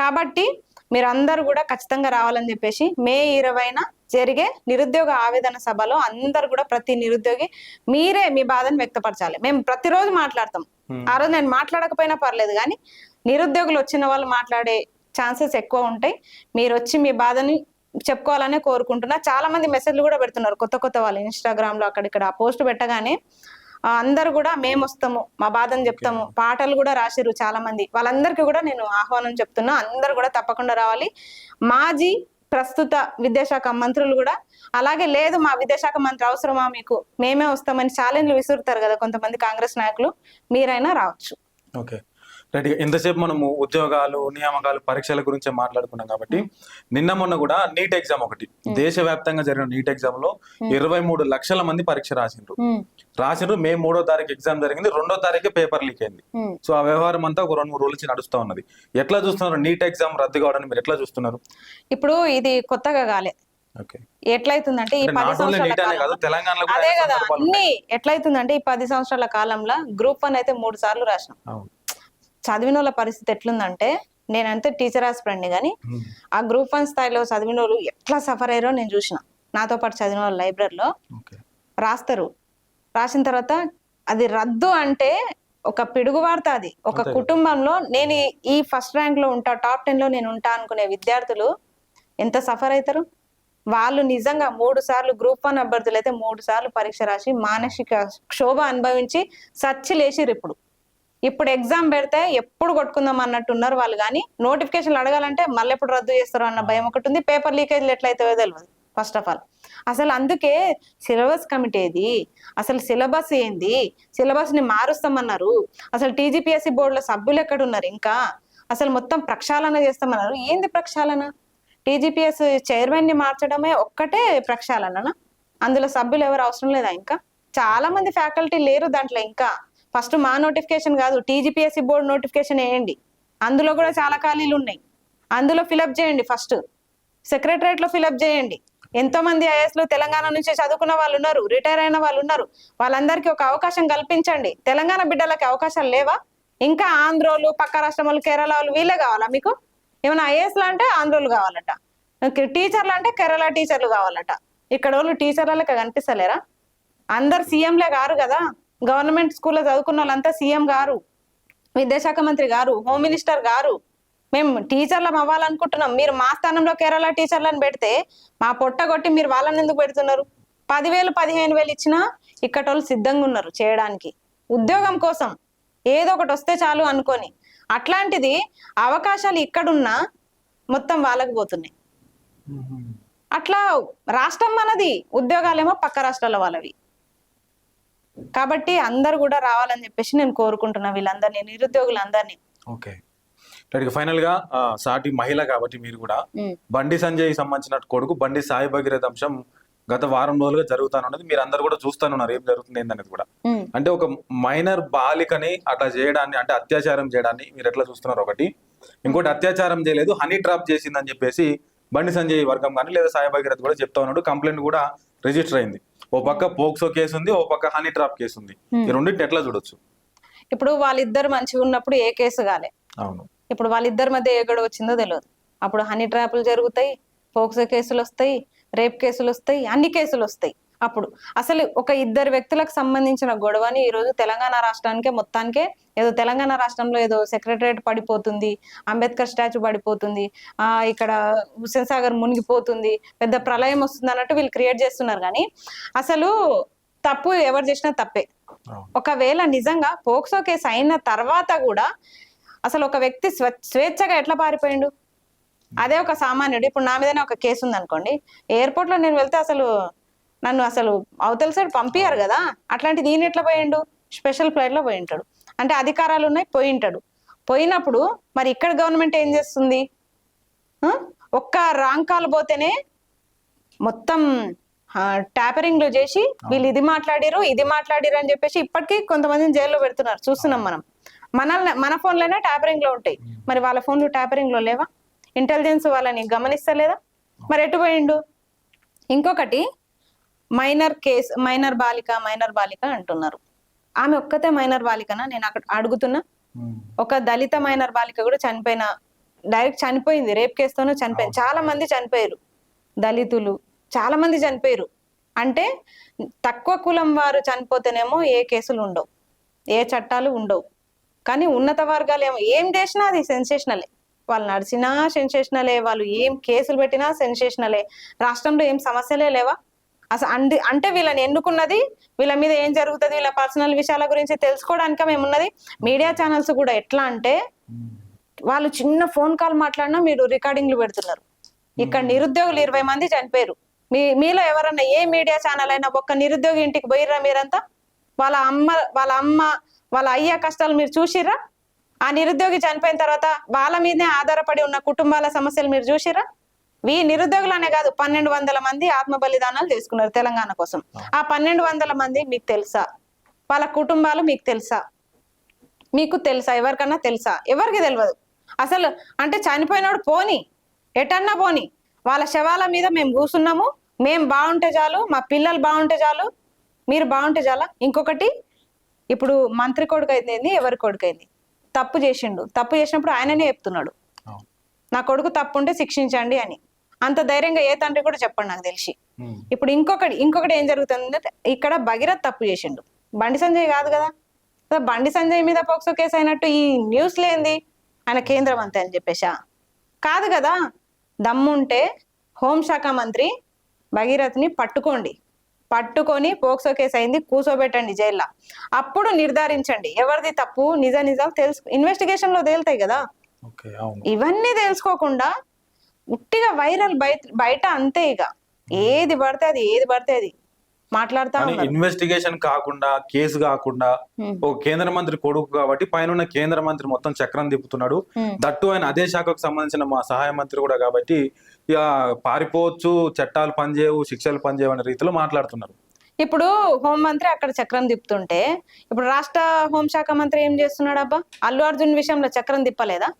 కాబట్టి మీరందరూ కూడా ఖచ్చితంగా రావాలని చెప్పేసి మే 20న జరిగే నిరుద్యోగ ఆవేదన సభలో అందరు కూడా ప్రతి నిరుద్యోగి మీరే మీ బాధను వ్యక్తపరచాలి. మేము ప్రతిరోజు మాట్లాడతాం. ఆ రోజు నేను మాట్లాడకపోయినా పర్లేదు, కానీ నిరుద్యోగులు వచ్చిన వాళ్ళు మాట్లాడే ఛాన్సెస్ ఎక్కువ ఉంటాయి. మీరు వచ్చి మీ బాధని చెప్పుకోవాలనే కోరుకుంటున్నా. చాలా మంది మెసేజ్లు కూడా పెడుతున్నారు కొత్త వాళ్ళు ఇన్స్టాగ్రామ్ లో అక్కడిక్కడ. ఆ పోస్ట్ పెట్టగానే అందరు కూడా మేము వస్తాము, మా బాధను చెప్తాము, పాటలు కూడా రాసిరు చాలా మంది. వాళ్ళందరికీ కూడా నేను ఆహ్వానం చెప్తున్నా, అందరు కూడా తప్పకుండా రావాలి. మాజీ ప్రస్తుత విద్యాశాఖ మంత్రులు కూడా అలాగే, లేదు మా విద్యాశాఖ మంత్రి అవసరమా మీకు, మేమే వస్తామని ఛాలెంజ్లు విసురుతారు కదా కొంతమంది కాంగ్రెస్ నాయకులు. మీరైనా రావచ్చు. Okay right. ఇంతసేపు మనము ఉద్యోగాలు, నియామకాలు, పరీక్షల గురించి మాట్లాడుకున్నాం కాబట్టి నిన్న మొన్న కూడా నీట్ ఎగ్జామ్ ఒకటి దేశవ్యాప్తంగా జరిగిన నీట్ ఎగ్జామ్ లో 23 లక్షల మంది పరీక్ష రాసిండ్రు. మే 3వ తారీఖు ఎగ్జామ్ జరిగింది, 2వ తారీఖు పేపర్ లీక్ అయింది. సో ఆ వ్యవహారం అంతా ఒక 2-3 రోజుల నుంచి నడుస్తా ఉన్నది. ఎట్లా చూస్తున్నారు నీట్ ఎగ్జామ్ రద్దు కావడానికి? మీరు ఎట్లా చూస్తున్నారు? ఇప్పుడు ఇది కొత్తగా కాలే. ఎట్లయితుందంటే ఈ 10 సంవత్సరాల తెలంగాణలో అదే కదా అన్ని ఎట్లయితుందంటే ఈ 10 సంవత్సరాల కాలంలో గ్రూప్ 1 అయితే 3 సార్లు రాసినాం. చదివిన వాళ్ళ పరిస్థితి ఎట్లుందంటే నేనంతే టీచర్ ఆస్పిరెంట్ని కానీ ఆ గ్రూప్ 1 స్థాయిలో చదివిన వాళ్ళు ఎట్లా సఫర్ అయ్యారో నేను చూసిన. నాతో పాటు చదివిన వాళ్ళు లైబ్రరీలో రాస్తారు. రాసిన తర్వాత అది రద్దు అంటే ఒక పిడుగు వార్త. అది ఒక కుటుంబంలో నేను ఈ ఫస్ట్ ర్యాంక్ లో ఉంటా, టాప్ 10 లో నేను ఉంటా అనుకునే విద్యార్థులు ఎంత సఫర్ అవుతారు. వాళ్ళు నిజంగా 3 సార్లు గ్రూప్ 1 అభ్యర్థులు అయితే 3 సార్లు పరీక్ష రాసి మానసిక క్షోభ అనుభవించి సచ్చి లేచిరు. ఇప్పుడు ఎగ్జామ్ పెడితే ఎప్పుడు కొట్టుకుందాం అన్నట్టు ఉన్నారు వాళ్ళు. కానీ నోటిఫికేషన్లు అడగాలంటే మళ్ళీ ఎప్పుడు రద్దు చేస్తారో అన్న భయం ఒకటి ఉంది. పేపర్ లీకేజ్లు ఎట్లయితే తెలియదు ఫస్ట్ ఆఫ్ ఆల్. అసలు అందుకే సిలబస్ కమిటీ ఏది, అసలు సిలబస్ ఏంది, సిలబస్ ని మారుస్తామన్నారు. అసలు టీజీపీఎస్సీ బోర్డులో సభ్యులు ఎక్కడ ఉన్నారు, ఇంకా అసలు మొత్తం ప్రక్షాళన చేస్తామన్నారు. ఏంది ప్రక్షాళన? టీజీపీఎస్ చైర్మన్ ని మార్చడమే ఒక్కటే ప్రక్షాళన? అందులో సభ్యులు ఎవరు అవసరం లేదా? ఇంకా చాలా మంది ఫ్యాకల్టీ లేరు దాంట్లో. ఇంకా ఫస్ట్ మా నోటిఫికేషన్ కాదు, టీజీపీఎస్సీ బోర్డు నోటిఫికేషన్ వేయండి. అందులో కూడా చాలా ఖాళీలు ఉన్నాయి, అందులో ఫిలప్ చేయండి. ఫస్ట్ సెక్రటరేట్ లో ఫిలప్ చేయండి. ఎంతో మంది ఐఏఎస్లు తెలంగాణ నుంచి చదువుకున్న వాళ్ళు ఉన్నారు, రిటైర్ అయిన వాళ్ళు ఉన్నారు. వాళ్ళందరికీ ఒక అవకాశం కల్పించండి. తెలంగాణ బిడ్డలకి అవకాశాలు లేవా? ఇంకా ఆంధ్రోలు, పక్క రాష్ట్రం వాళ్ళు, కేరళ వాళ్ళు వీళ్ళే కావాలా మీకు? ఏమైనా ఐఏఎస్లు అంటే ఆంధ్రోలు కావాలట, టీచర్లు అంటే కేరళ టీచర్లు కావాలట. ఇక్కడ వాళ్ళు టీచర్లకి కనిపిస్తలేరా? అందరు సీఎంలే గారు కదా. గవర్నమెంట్ స్కూల్లో చదువుకున్న వాళ్ళంతా సీఎం గారు, విద్యాశాఖ మంత్రి గారు, హోమ్ మినిస్టర్ గారు. మేము టీచర్లం అవ్వాలనుకుంటున్నాం. మీరు మా స్థానంలో కేరళ టీచర్లను పెడితే మా పొట్ట కొట్టి మీరు వాళ్ళని ఎందుకు పెడుతున్నారు? 10,000 15,000 ఇచ్చినా ఇక్కడ వాళ్ళు సిద్ధంగా ఉన్నారు చేయడానికి, ఉద్యోగం కోసం ఏదో ఒకటి వస్తే చాలు అనుకొని. అట్లాంటిది అవకాశాలు ఇక్కడున్నా మొత్తం వాళ్ళకి పోతున్నాయి. అట్లా రాష్ట్రం మనది, ఉద్యోగాలేమో పక్క రాష్ట్రాల వాళ్ళవి. కాబట్టి అందరు కూడా రావాలని చెప్పేసి నేను కోరుకుంటున్నా వీళ్ళందరినీ, నిరుద్యోగులందరినీ. ఓకే, ఫైనల్ గా సాటి మహిళ కాబట్టి మీరు కూడా బండి సంజయ్ సంబంధించిన కొడుకు బండి సాయి భగీరథ అంశం గత వారం రోజులుగా జరుగుతానున్నది మీరు అందరు కూడా చూస్తానున్నారు. ఏం జరుగుతుంది ఏందనేది కూడా. అంటే ఒక మైనర్ బాలికని అట్లా చేయడాన్ని, అంటే అత్యాచారం చేయడాన్ని మీరు ఎట్లా చూస్తున్నారు? ఒకటి. ఇంకోటి, అత్యాచారం చేయలేదు, హనీ ట్రాప్ చేసిందని చెప్పేసి బండి సంజయ్ వర్గం కానీ లేదా సాయి భగీరథ్ కూడా చెప్తా ఉన్నాడు. కంప్లైంట్ కూడా రిజిస్టర్ అయింది. ఓ పక్క పోక్సో కేసు ఉంది, ఓ పక్క హనీ ట్రాప్ కేసు ఉంది. ఈ రెండింటిని ఎట్లా చూడొచ్చు? ఇప్పుడు వాళ్ళిద్దరు మంచిగా ఉన్నప్పుడు ఏ కేసు కాలే. అవును. ఇప్పుడు వాళ్ళిద్దరి మధ్య ఏ గొడవ వచ్చిందో తెలియదు. అప్పుడు హనీ ట్రాపులు జరుగుతాయి, పోక్సో కేసులు వస్తాయి, రేప్ కేసులు వస్తాయి, అన్ని కేసులు వస్తాయి. అప్పుడు అసలు ఒక ఇద్దరు వ్యక్తులకు సంబంధించిన గొడవని ఈ రోజు తెలంగాణ రాష్ట్రానికే మొత్తానికే ఏదో తెలంగాణ రాష్ట్రంలో ఏదో సెక్రటరేట్ పడిపోతుంది, అంబేద్కర్ స్టాచ్యూ పడిపోతుంది, ఇక్కడ హుస్సేన్ సాగర్ మునిగిపోతుంది, పెద్ద ప్రళయం వస్తుంది అన్నట్టు వీళ్ళు క్రియేట్ చేస్తున్నారు. కానీ అసలు తప్పు ఎవరు చేసినా తప్పే. ఒకవేళ నిజంగా పోక్సో కేసు అయిన తర్వాత కూడా అసలు ఒక వ్యక్తి స్వేచ్ఛగా ఎట్లా పారిపోయిండు? అదే ఒక సామాన్యుడు. ఇప్పుడు నా మీదనే ఒక కేసు ఉంది అనుకోండి, ఎయిర్పోర్ట్ లో నేను వెళ్తే అసలు నన్ను అసలు అవతల సైడ్ పంపించారు కదా. అట్లాంటిది ఈయన ఎట్లా పోయిండు? స్పెషల్ ఫ్లైట్ లో పోయింటాడు. అంటే అధికారాలు ఉన్నాయి, పోయింటాడు. పోయినప్పుడు మరి ఇక్కడ గవర్నమెంట్ ఏం చేస్తుంది? ఒక్క రాంగ్ కాల్ పోతేనే మొత్తం ట్యాపరింగ్ లో చేసి వీళ్ళు ఇది మాట్లాడిరు అని చెప్పేసి ఇప్పటికీ కొంతమందిని జైల్లో పెడుతున్నారు, చూస్తున్నాం మనం. మన ఫోన్లోనే ట్యాపరింగ్ లో ఉంటాయి, మరి వాళ్ళ ఫోన్లు ట్యాపరింగ్ లో లేవా? ఇంటెలిజెన్స్ వాళ్ళని గమనిస్తలేదా? మరి ఎటు పోయిండు? ఇంకొకటి, మైనర్ కేసు, మైనర్ బాలిక అంటున్నారు. ఆమె ఒక్కతే మైనర్ బాలికనా? నేను అక్కడ అడుగుతున్నా. ఒక దళిత మైనర్ బాలిక కూడా డైరెక్ట్ చనిపోయింది, రేప్ కేసుతోనే చనిపోయింది. చాలా మంది చనిపోయారు, దళితులు చాలా మంది చనిపోయారు. అంటే తక్కువ కులం వారు చనిపోతేనేమో ఏ కేసులు ఉండవు, ఏ చట్టాలు ఉండవు. కానీ ఉన్నత వర్గాలు ఏం చేసినా అది సెన్సేషనలే. వాళ్ళు నడిచినా సెన్సేషనలే, వాళ్ళు ఏం కేసులు పెట్టినా సెన్సేషనలే. రాష్ట్రంలో ఏం సమస్యలే లేవా? అసలు అంటే వీళ్ళని ఎన్నుకున్నది వీళ్ళ మీద ఏం జరుగుతుంది, వీళ్ళ పర్సనల్ విషయాల గురించి తెలుసుకోవడానిక మేమున్నది. మీడియా ఛానల్స్ కూడా ఎట్లా అంటే వాళ్ళు చిన్న ఫోన్ కాల్ మాట్లాడినా మీరు రికార్డింగ్లు పెడుతున్నారు. ఇక్కడ నిరుద్యోగులు 20 మంది చనిపోయారు. మీలో ఎవరన్నా ఏ మీడియా ఛానల్ అయినా ఒక్క నిరుద్యోగి ఇంటికి పోయిర్రా మీరంతా? వాళ్ళ అమ్మ వాళ్ళ అయ్యా కష్టాలు మీరు చూసిర్రా? ఆ నిరుద్యోగి చనిపోయిన తర్వాత వాళ్ళ మీదనే ఆధారపడి ఉన్న కుటుంబాల సమస్యలు మీరు చూసిర్రా? నిరుద్యోగులనే కాదు, 1200 మంది ఆత్మ బలిదానాలు చేసుకున్నారు తెలంగాణ కోసం. ఆ 1200 మంది మీకు తెలుసా? వాళ్ళ కుటుంబాలు మీకు తెలుసా? ఎవరికన్నా తెలుసా? ఎవరికి తెలియదు అసలు. అంటే చనిపోయినోడు పోని, ఎటన్నా పోని, వాళ్ళ శవాల మీద మేము కూర్చున్నాము, మేము బాగుంటే చాలు, మా పిల్లలు బాగుంటే చాలు, మీరు బాగుంటే చాలా. ఇంకొకటి, ఇప్పుడు మంత్రి కొడుకు అయింది, ఎవరి కొడుకు అయింది, తప్పు చేసిండు, తప్పు చేసినప్పుడు ఆయననే చెప్తున్నాడు, నా కొడుకు తప్పుంటే శిక్షించండి అని. అంత ధైర్యంగా ఏ తండ్రి కూడా చెప్పండి నాకు తెలిసి. ఇప్పుడు ఇంకొకటి ఏం జరుగుతుందంటే ఇక్కడ భగీరథ్ తప్పు చేసిండు, బండి సంజయ్ కాదు కదా. బండి సంజయ్ మీద పోక్సో కేసు అయినట్టు ఈ న్యూస్ లేంది ఆయన కేంద్ర మంత్రి అని చెప్పేసా? కాదు కదా. దమ్ముంటే హోంశాఖ మంత్రి భగీరథ్ని పట్టుకొని పోక్సో కేసు అయింది కూర్చోబెట్టండి జైల్లో. అప్పుడు నిర్ధారించండి ఎవరిది తప్పు, నిజాలు తెలుసు, ఇన్వెస్టిగేషన్ లో తేలుతాయి కదా. ఇవన్నీ తెలుసుకోకుండా ఉట్టిగా వైరల్ బయట అంతే. ఇక ఏది పడితే అది మాట్లాడుతా ఉన్నారు. ఇన్వెస్టిగేషన్ కాకుండా, కేసు కాకుండా, ఒక కేంద్ర మంత్రి కొడుకు కాబట్టి పైన కేంద్ర మంత్రి మొత్తం చక్రం తిప్పుతున్నాడు. దట్టు ఆయన అదే శాఖకు సంబంధించిన మా సహాయ మంత్రి కూడా కాబట్టి ఇక పారిపోవచ్చు, చట్టాలు పనిచేయవు, శిక్షలు పనిచేయవు అనే రీతిలో మాట్లాడుతున్నారు. ఇప్పుడు హోంమంత్రి అక్కడ చక్రం తిప్పుతుంటే ఇప్పుడు రాష్ట్ర హోంశాఖ మంత్రి ఏం చేస్తున్నాడు? అబ్బా, అల్లు అర్జున్ విషయంలో చక్రం తిప్పలేదా?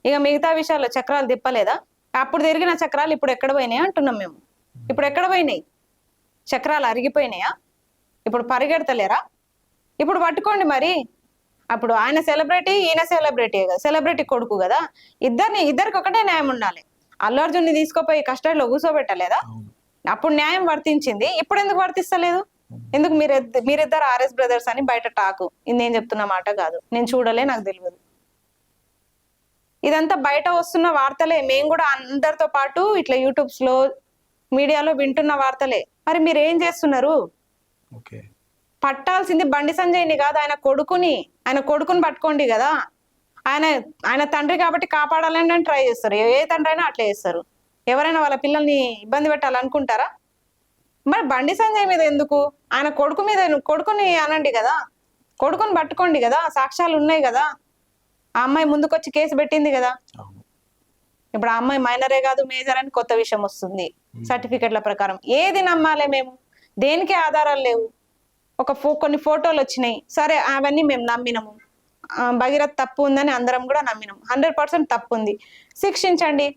ఇక మిగతా విషయాల్లో చక్రాలు తిప్పలేదా? అప్పుడు తిరిగిన చక్రాలు ఇప్పుడు ఎక్కడ పోయినాయి అంటున్నాం మేము. ఇప్పుడు ఎక్కడ పోయినాయి? చక్రాలు అరిగిపోయినాయా? ఇప్పుడు పరిగెడతలేరా? ఇప్పుడు పట్టుకోండి మరి. అప్పుడు ఆయన సెలబ్రిటీ, ఈయన సెలబ్రిటీ కదా, సెలబ్రిటీ కొడుకు కదా. ఇద్దరికి ఒకటే న్యాయం ఉండాలి. అల్లు అర్జున్ని తీసుకుపోయి కస్టడీలో కూర్చోబెట్టలేదా? అప్పుడు న్యాయం వర్తించింది, ఇప్పుడు ఎందుకు వర్తిస్తలేదు? ఎందుకు మీరిద్దరు ఆర్ఎస్ బ్రదర్స్ అని బయట టాకు. ఇది నేను చెప్తున్న మాట కాదు, నేను చూడలే, నాకు తెలియదు. ఇదంతా బయట వస్తున్న వార్తలే. మేము కూడా అందరితో పాటు ఇట్లా యూట్యూబ్స్ లో, మీడియాలో వింటున్న వార్తలే. మరి మీరు ఏం చేస్తున్నారు? పట్టాల్సింది బండి సంజయ్ని కాదు, ఆయన కొడుకుని పట్టుకోండి కదా. ఆయన తండ్రి కాబట్టి కాపాడాలని ట్రై చేస్తారు. ఏ తండ్రి అయినా అట్లా చేస్తారు. ఎవరైనా వాళ్ళ పిల్లల్ని ఇబ్బంది పెట్టాలనుకుంటారా? మరి బండి సంజయ్ మీద ఎందుకు? ఆయన కొడుకుని అనండి కదా, కొడుకుని పట్టుకోండి కదా, సాక్ష్యాలు ఉన్నాయి కదా. ఆ అమ్మాయి ముందుకొచ్చి కేసు పెట్టింది కదా. ఇప్పుడు ఆ అమ్మాయి మైనరే కాదు, మేజర్ అని కొత్త విషయం వస్తుంది సర్టిఫికెట్ల ప్రకారం. ఏది నమ్మాలి మేము? దేనికి ఆధారాలు లేవు. కొన్ని ఫోటోలు వచ్చినాయి, సరే అవన్నీ మేము నమ్మినాము. భగీరథ్ తప్పు ఉందని అందరం కూడా నమ్మినాం. 100% తప్పు ఉంది, శిక్షించండి.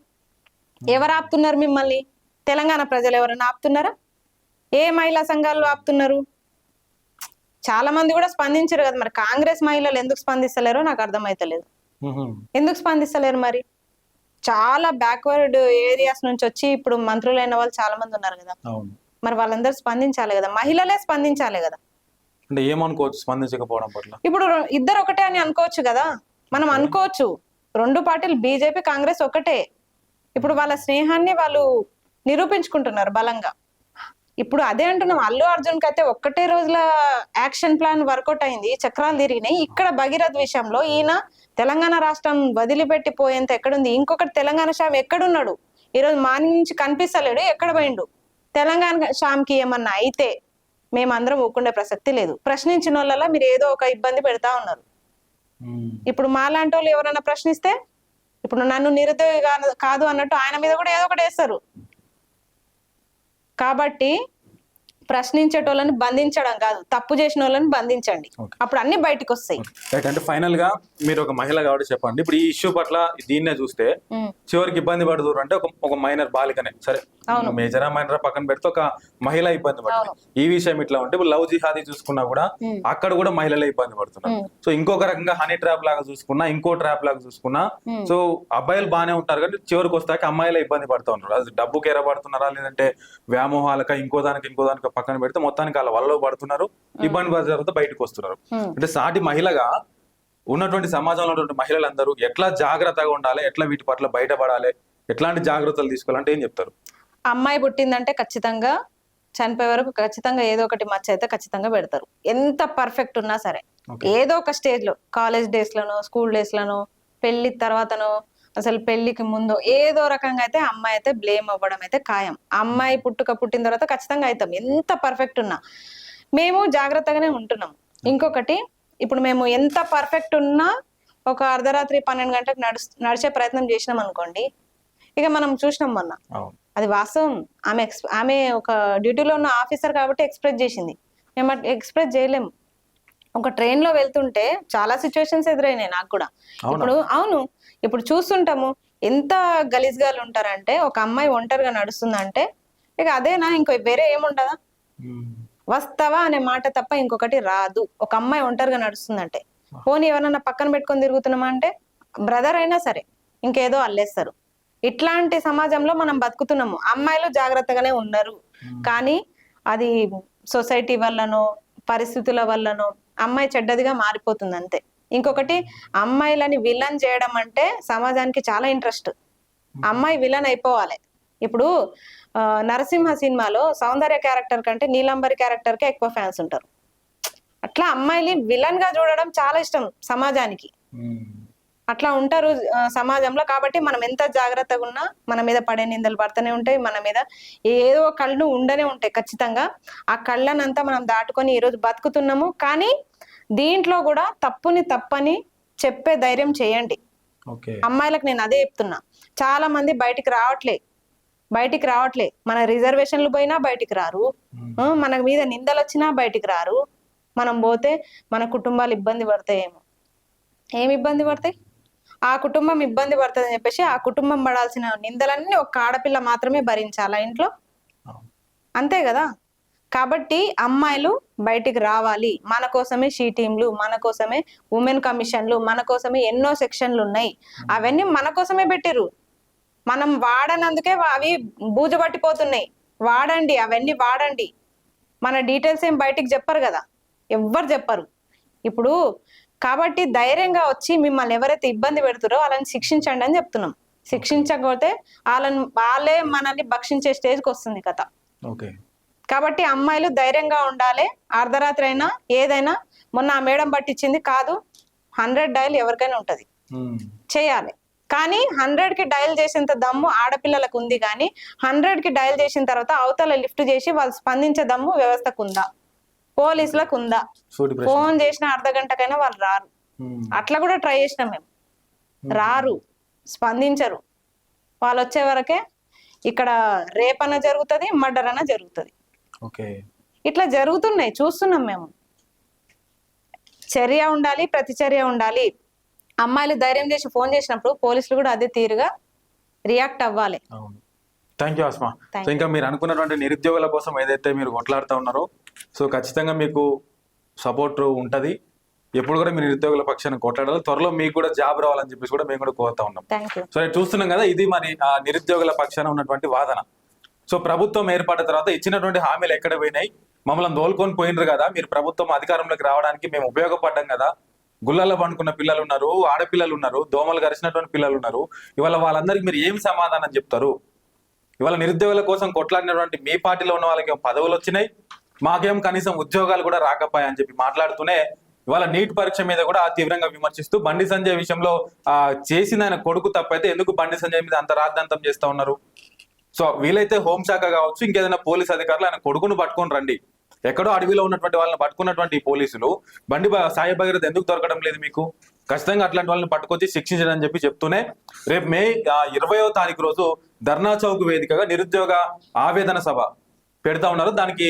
ఎవరు ఆపుతున్నారు మిమ్మల్ని? తెలంగాణ ప్రజలు ఎవరైనా ఆపుతున్నారా? ఏ మహిళా సంఘాలు ఆపుతున్నారు? చాలా మంది కూడా స్పందించారు కదా. మరి కాంగ్రెస్ మహిళలు ఎందుకు స్పందిస్తలేరో నాకు అర్థమైతలేదు. ఎందుకు స్పందిస్తలేరు మరి? చాలా బ్యాక్వర్డ్ ఏరియాస్ నుంచి వచ్చి ఇప్పుడు మంత్రులైన వాళ్ళు చాలా మంది ఉన్నారు కదా. మరి వాళ్ళందరూ స్పందించాలి కదా, మహిళలే స్పందించాలి కదా. అంటే ఏమనుకోవచ్చు స్పందించకపోవడం పట్ల? ఇప్పుడు ఇద్దరు ఒకటే అని అనుకోవచ్చు కదా, మనం అనుకోవచ్చు. రెండు పార్టీలు బీజేపీ కాంగ్రెస్ ఒకటే. ఇప్పుడు వాళ్ళ స్నేహాన్ని వాళ్ళు నిరూపించుకుంటున్నారు బలంగా. ఇప్పుడు అదే అంటున్నాం, అల్లు అర్జున్ కి అయితే ఒక్కటే రోజుల యాక్షన్ ప్లాన్ వర్కౌట్ అయింది, చక్రాలు తిరిగినాయి. ఇక్కడ భగీరథ్ విషయంలో ఈయన తెలంగాణ రాష్ట్రం వదిలిపెట్టి పోయేంత ఎక్కడుంది? ఇంకొకటి తెలంగాణ షామ్ ఎక్కడున్నాడు? ఈరోజు మార్నింగ్ నుంచి కనిపిస్తలేడు, ఎక్కడ పోయిండు? తెలంగాణ షామ్కి ఏమన్నా అయితే మేమందరం ఊకుండే ప్రసక్తి లేదు. ప్రశ్నించిన వాళ్ళ మీరు ఏదో ఒక ఇబ్బంది పెడతా ఉన్నారు. ఇప్పుడు మాలాంటి వాళ్ళు ఎవరైనా ప్రశ్నిస్తే ఇప్పుడు నన్ను నిరుద్యోగి కాదు అన్నట్టు ఆయన మీద కూడా ఏదో ఒకటి వేస్తారు. కాబట్టి ప్రశ్నించేటోళ్ళని బంధించడం కాదు, తప్పు చేసిన వాళ్ళని బంధించండి, అప్పుడు అన్ని బయటకు వస్తాయి. అంటే ఫైనల్ గా మీరు ఒక మహిళ కాబట్టి చెప్పండి, ఇప్పుడు ఈ ఇష్యూ పట్ల దీన్నే చూస్తే చివరికి ఇబ్బంది పడుతున్నారు అంటే ఒక మైనర్ బాలికనే, సరే మేజరా మైనరా పక్కన పెడితే ఒక మహిళ ఇబ్బంది పడుతుంది. ఈ విషయం ఇట్లా ఉంటే ఇప్పుడు లవ్ జిహాదీ చూసుకున్నా కూడా అక్కడ కూడా మహిళలే ఇబ్బంది పడుతున్నారు. సో ఇంకొక రకంగా హనీ ట్రాప్ లాగా చూసుకున్నా, ఇంకో ట్రాప్ లాగా చూసుకున్నా, సో అబ్బాయిలు బాగానే ఉంటారు కానీ చివరికి వస్తాక అమ్మాయిలే ఇబ్బంది పడుతూ ఉన్నారు. అది డబ్బుకి ఎరబడుతున్నారా, లేదంటే వ్యామోహాలక ఇంకో దానికి పక్కన పెడితే మొత్తానికి వాళ్ళ వల్ల పడుతున్నారు, ఇబ్బంది పడిన తర్వాత బయటకు వస్తున్నారు. అంటే సాటి మహిళగా ఉన్నటువంటి సమాజంలో ఉన్నటువంటి మహిళలందరూ ఎట్లా జాగ్రత్తగా ఉండాలి, ఎట్లా వీటి పట్ల బయటపడాలి, ఎట్లాంటి జాగ్రత్తలు తీసుకోవాలంటే ఏం చెప్తారు? అమ్మాయి పుట్టిందంటే ఖచ్చితంగా చనిపోయే వరకు ఖచ్చితంగా ఏదో ఒకటి మచ్చ అయితే ఖచ్చితంగా పెడతారు. ఎంత పర్ఫెక్ట్ ఉన్నా సరే ఏదో ఒక స్టేజ్ లో, కాలేజ్ డేస్ లోనో, స్కూల్ డేస్ లోనో, పెళ్లి తర్వాతనో, అసలు పెళ్లికి ముందు ఏదో రకంగా అయితే అమ్మాయి అయితే బ్లేమ్ అవ్వడం అయితే ఖాయం. అమ్మాయి పుట్టిన తర్వాత ఖచ్చితంగా అవుతాం, ఎంత పర్ఫెక్ట్ ఉన్నా. మేము జాగ్రత్తగానే ఉంటున్నాం. ఇంకొకటి, ఇప్పుడు మేము ఎంత పర్ఫెక్ట్ ఉన్నా ఒక అర్ధరాత్రి 12 గంటలకు నడిచే ప్రయత్నం చేసినాం అనుకోండి, ఇక మనం చూసినాం మొన్న, అది వాస్తవం. ఆమె ఒక డ్యూటీలో ఉన్న ఆఫీసర్ కాబట్టి ఎక్స్ప్రెస్ చేసింది, మేము ఎక్స్ప్రెస్ చేయలేము. ఒక ట్రైన్ లో వెళ్తుంటే చాలా సిచ్యువేషన్స్ ఎదురైనాయి నాకు కూడా. ఇప్పుడు చూస్తుంటాము ఎంత గలీజ్గా ఉంటారంటే, ఒక అమ్మాయి ఒంటరిగా నడుస్తుందంటే ఇక అదేనా, ఇంకో వేరే ఏముండదా? వస్తావా అనే మాట తప్ప ఇంకొకటి రాదు. ఒక అమ్మాయి ఒంటరిగా నడుస్తుందంటే, పోనీ ఎవరన్నా పక్కన పెట్టుకొని తిరుగుతున్నామా అంటే, బ్రదర్ అయినా సరే ఇంకేదో అల్లేస్తారు. ఇట్లాంటి సమాజంలో మనం బతుకుతున్నాము. అమ్మాయిలు జాగ్రత్తగానే ఉన్నారు, కానీ అది సొసైటీ వల్లనో పరిస్థితుల వల్లనో అమ్మాయి చెడ్డదిగా మారిపోతుంది అంతే. ఇంకొకటి, అమ్మాయిలని విలన్ చేయడం అంటే సమాజానికి చాలా ఇంట్రెస్ట్. అమ్మాయి విలన్ అయిపోవాలి. ఇప్పుడు నరసింహ సినిమాలో సౌందర్య క్యారెక్టర్ కంటే నీలాంబరి క్యారెక్టర్ కే ఎక్కువ ఫ్యాన్స్ ఉంటారు. అట్లా అమ్మాయిని విలన్ గా చూడడం చాలా ఇష్టం సమాజానికి. అట్లా ఉంటారు సమాజంలో. కాబట్టి మనం ఎంత జాగ్రత్తగా ఉన్నా మన మీద పడే నిందలు పడుతూనే ఉంటాయి, మన మీద ఏదో కళ్ళు ఉండనే ఉంటాయి ఖచ్చితంగా. ఆ కళ్ళనంతా మనం దాటుకొని ఈరోజు బతుకుతున్నాము. కానీ దీంట్లో కూడా తప్పుని తప్పని చెప్పే ధైర్యం చేయండి. అమ్మాయిలకు నేను అదే చెప్తున్నా. చాలా మంది బయటికి రావట్లే. మన రిజర్వేషన్లు పోయినా బయటికి రారు, మన మీద నిందలు వచ్చినా బయటికి రారు. మనం పోతే మన కుటుంబాలు ఇబ్బంది పడతాయేమో. ఏమి ఇబ్బంది పడతాయి? ఆ కుటుంబం ఇబ్బంది పడుతుంది అని చెప్పేసి ఆ కుటుంబం పడాల్సిన నిందలన్నీ ఒక ఆడపిల్ల మాత్రమే భరించాలా ఇంట్లో? అంతే కదా. కాబట్టి అమ్మాయిలు బయటికి రావాలి. మన కోసమే షీ టీంలు, మన కోసమే ఉమెన్ కమిషన్లు, మన కోసమే ఎన్నో సెక్షన్లు ఉన్నాయి. అవన్నీ మన కోసమే పెట్టిరు. మనం వాడనందుకే అవి బూజు పట్టిపోతున్నాయి. వాడండి, అవన్నీ వాడండి. మన డీటెయిల్స్ ఏం బయటికి చెప్పరు కదా, ఎవ్వరు చెప్పరు. ఇప్పుడు కాబట్టి ధైర్యంగా వచ్చి మిమ్మల్ని ఎవరైతే ఇబ్బంది పెడుతురో వాళ్ళని శిక్షించండి అని చెప్తున్నాం. శిక్షించకపోతే వాళ్ళే మనల్ని భక్షించే స్టేజ్కి వస్తుంది కథ. కాబట్టి అమ్మాయిలు ధైర్యంగా ఉండాలి. అర్ధరాత్రి అయినా ఏదైనా, మొన్న ఆ మేడం పట్టించింది కాదు, 100 డైల్ ఎవరికైనా ఉంటది, చేయాలి. కానీ 100కి డైల్ చేసేంత దమ్ము ఆడపిల్లలకు ఉంది. కానీ 100కి డైల్ చేసిన తర్వాత అవతల లిఫ్ట్ చేసి వాళ్ళు స్పందించే దమ్ము వ్యవస్థకు ఉందా, పోలీసులకు ఉందా? ఫోన్ చేసిన అర్ధగంటకైనా వాళ్ళు రారు. అట్లా కూడా ట్రై చేసినాం మేము, రారు, స్పందించరు. వాళ్ళు వచ్చే వరకే ఇక్కడ రేప్ అన్న జరుగుతుంది, మర్డర్ అన్న జరుగుతుంది. ఇట్లా జరుగుతున్నాయి, చూస్తున్నాం మేము. చర్య ఉండాలి, ప్రతిచర్య ఉండాలి. అమ్మాయిలు ధైర్యం చేసి ఫోన్ చేసినప్పుడు పోలీసులు కూడా అదే తీరుగా రియాక్ట్ అవ్వాలి. Thank you Asma. ఇంకా మీరు అనుకున్నటువంటి నిరుద్యోగుల కోసం ఏదైతే మీరు కొట్లాడుతూ ఉన్నారో, సో ఖచ్చితంగా మీకు సపోర్ట్ ఉంటుంది. ఎప్పుడు కూడా మీరు నిరుద్యోగుల పక్షాన్ని కొట్లాడాలి. త్వరలో మీకు కూడా జాబ్ రావాలని చెప్పేసి కూడా మేము కూడా కోరుతా ఉన్నాం. సో చూస్తున్నాం కదా, ఇది మరి ఆ నిరుద్యోగుల పక్షాన ఉన్నటువంటి వాదన. సో ప్రభుత్వం ఏర్పడిన తర్వాత ఇచ్చినటువంటి హామీలు ఎక్కడ పోయినాయి? మమ్మల్ని దోలుకొని పోయినరు కదా, మీరు ప్రభుత్వం అధికారంలోకి రావడానికి మేము ఉపయోగపడ్డాం కదా. గుళ్ళల్లో పండుకున్న పిల్లలు ఉన్నారు, ఆడపిల్లలు ఉన్నారు, దోమలు గరిచినటువంటి పిల్లలు ఉన్నారు. ఇవాళ వాళ్ళందరికీ మీరు ఏం సమాధానం చెప్తారు? ఇవాళ నిరుద్యోగుల కోసం కొట్లాడినటువంటి మీ పార్టీలో ఉన్న వాళ్ళకి పదవులు వచ్చినాయి, మాకేం కనీసం ఉద్యోగాలు కూడా రాకపోయాయని చెప్పి మాట్లాడుతూనే ఇవాళ నీట్ పరీక్ష మీద కూడా తీవ్రంగా విమర్శిస్తూ బండి సంజయ్ విషయంలో చేసిన ఆయన కొడుకు తప్పైతే ఎందుకు బండి సంజయ్ మీద అంత రాద్ధాంతం చేస్తా ఉన్నారు? సో వీలైతే హోంశాఖ కావచ్చు, ఇంకేదైనా పోలీస్ అధికారులు ఆయన కొడుకును పట్టుకొని రండి. ఎక్కడో అడవిలో ఉన్నటువంటి వాళ్ళని పట్టుకున్నటువంటి పోలీసులు బండి సాయి భగీరథ ఎందుకు దొరకడం లేదు మీకు? ఖచ్చితంగా అట్లాంటి వాళ్ళని పట్టుకొచ్చి శిక్షించడం అని చెప్పి చెప్తూనే రేపు మే 20వ తారీఖు రోజు ధర్నా చౌక్ వేదికగా నిరుద్యోగ ఆవేదన సభ పెడతా ఉన్నారు. దానికి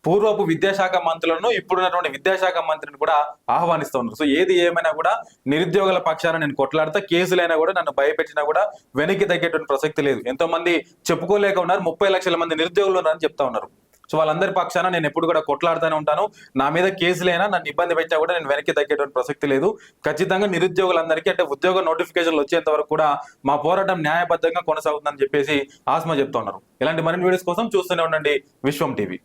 పూర్వపు విద్యాశాఖ మంత్రులను, ఇప్పుడున్నటువంటి విద్యాశాఖ మంత్రిని కూడా ఆహ్వానిస్తూ ఉన్నారు. సో ఏది ఏమైనా కూడా నిరుద్యోగుల పక్షాన నేను కొట్లాడితే, కేసులైనా కూడా నన్ను భయపెట్టినా కూడా వెనక్కి తగ్గేటువంటి ప్రసక్తి లేదు. ఎంతో మంది చెప్పుకోలేక ఉన్నారు, 30 లక్షల మంది నిరుద్యోగులు ఉన్నారని చెప్తా ఉన్నారు. సో వాళ్ళందరి పక్షాన నేను ఎప్పుడు కూడా కొట్లాడుతూనే ఉంటాను. నా మీద కేసులైనా, నన్ను ఇబ్బంది పెట్టినా కూడా నేను వెనక్కి తగ్గేటువంటి ప్రసక్తి లేదు. ఖచ్చితంగా నిరుద్యోగులందరికీ అంటే ఉద్యోగ నోటిఫికేషన్లు వచ్చేంత వరకు కూడా మా పోరాటం న్యాయబద్ధంగా కొనసాగుతుందని చెప్పేసి ఆస్మా చెప్తా ఉన్నారు. ఇలాంటి మరిన్ని వీడియోస్ కోసం చూస్తూనే ఉండండి విశ్వం టీవీ.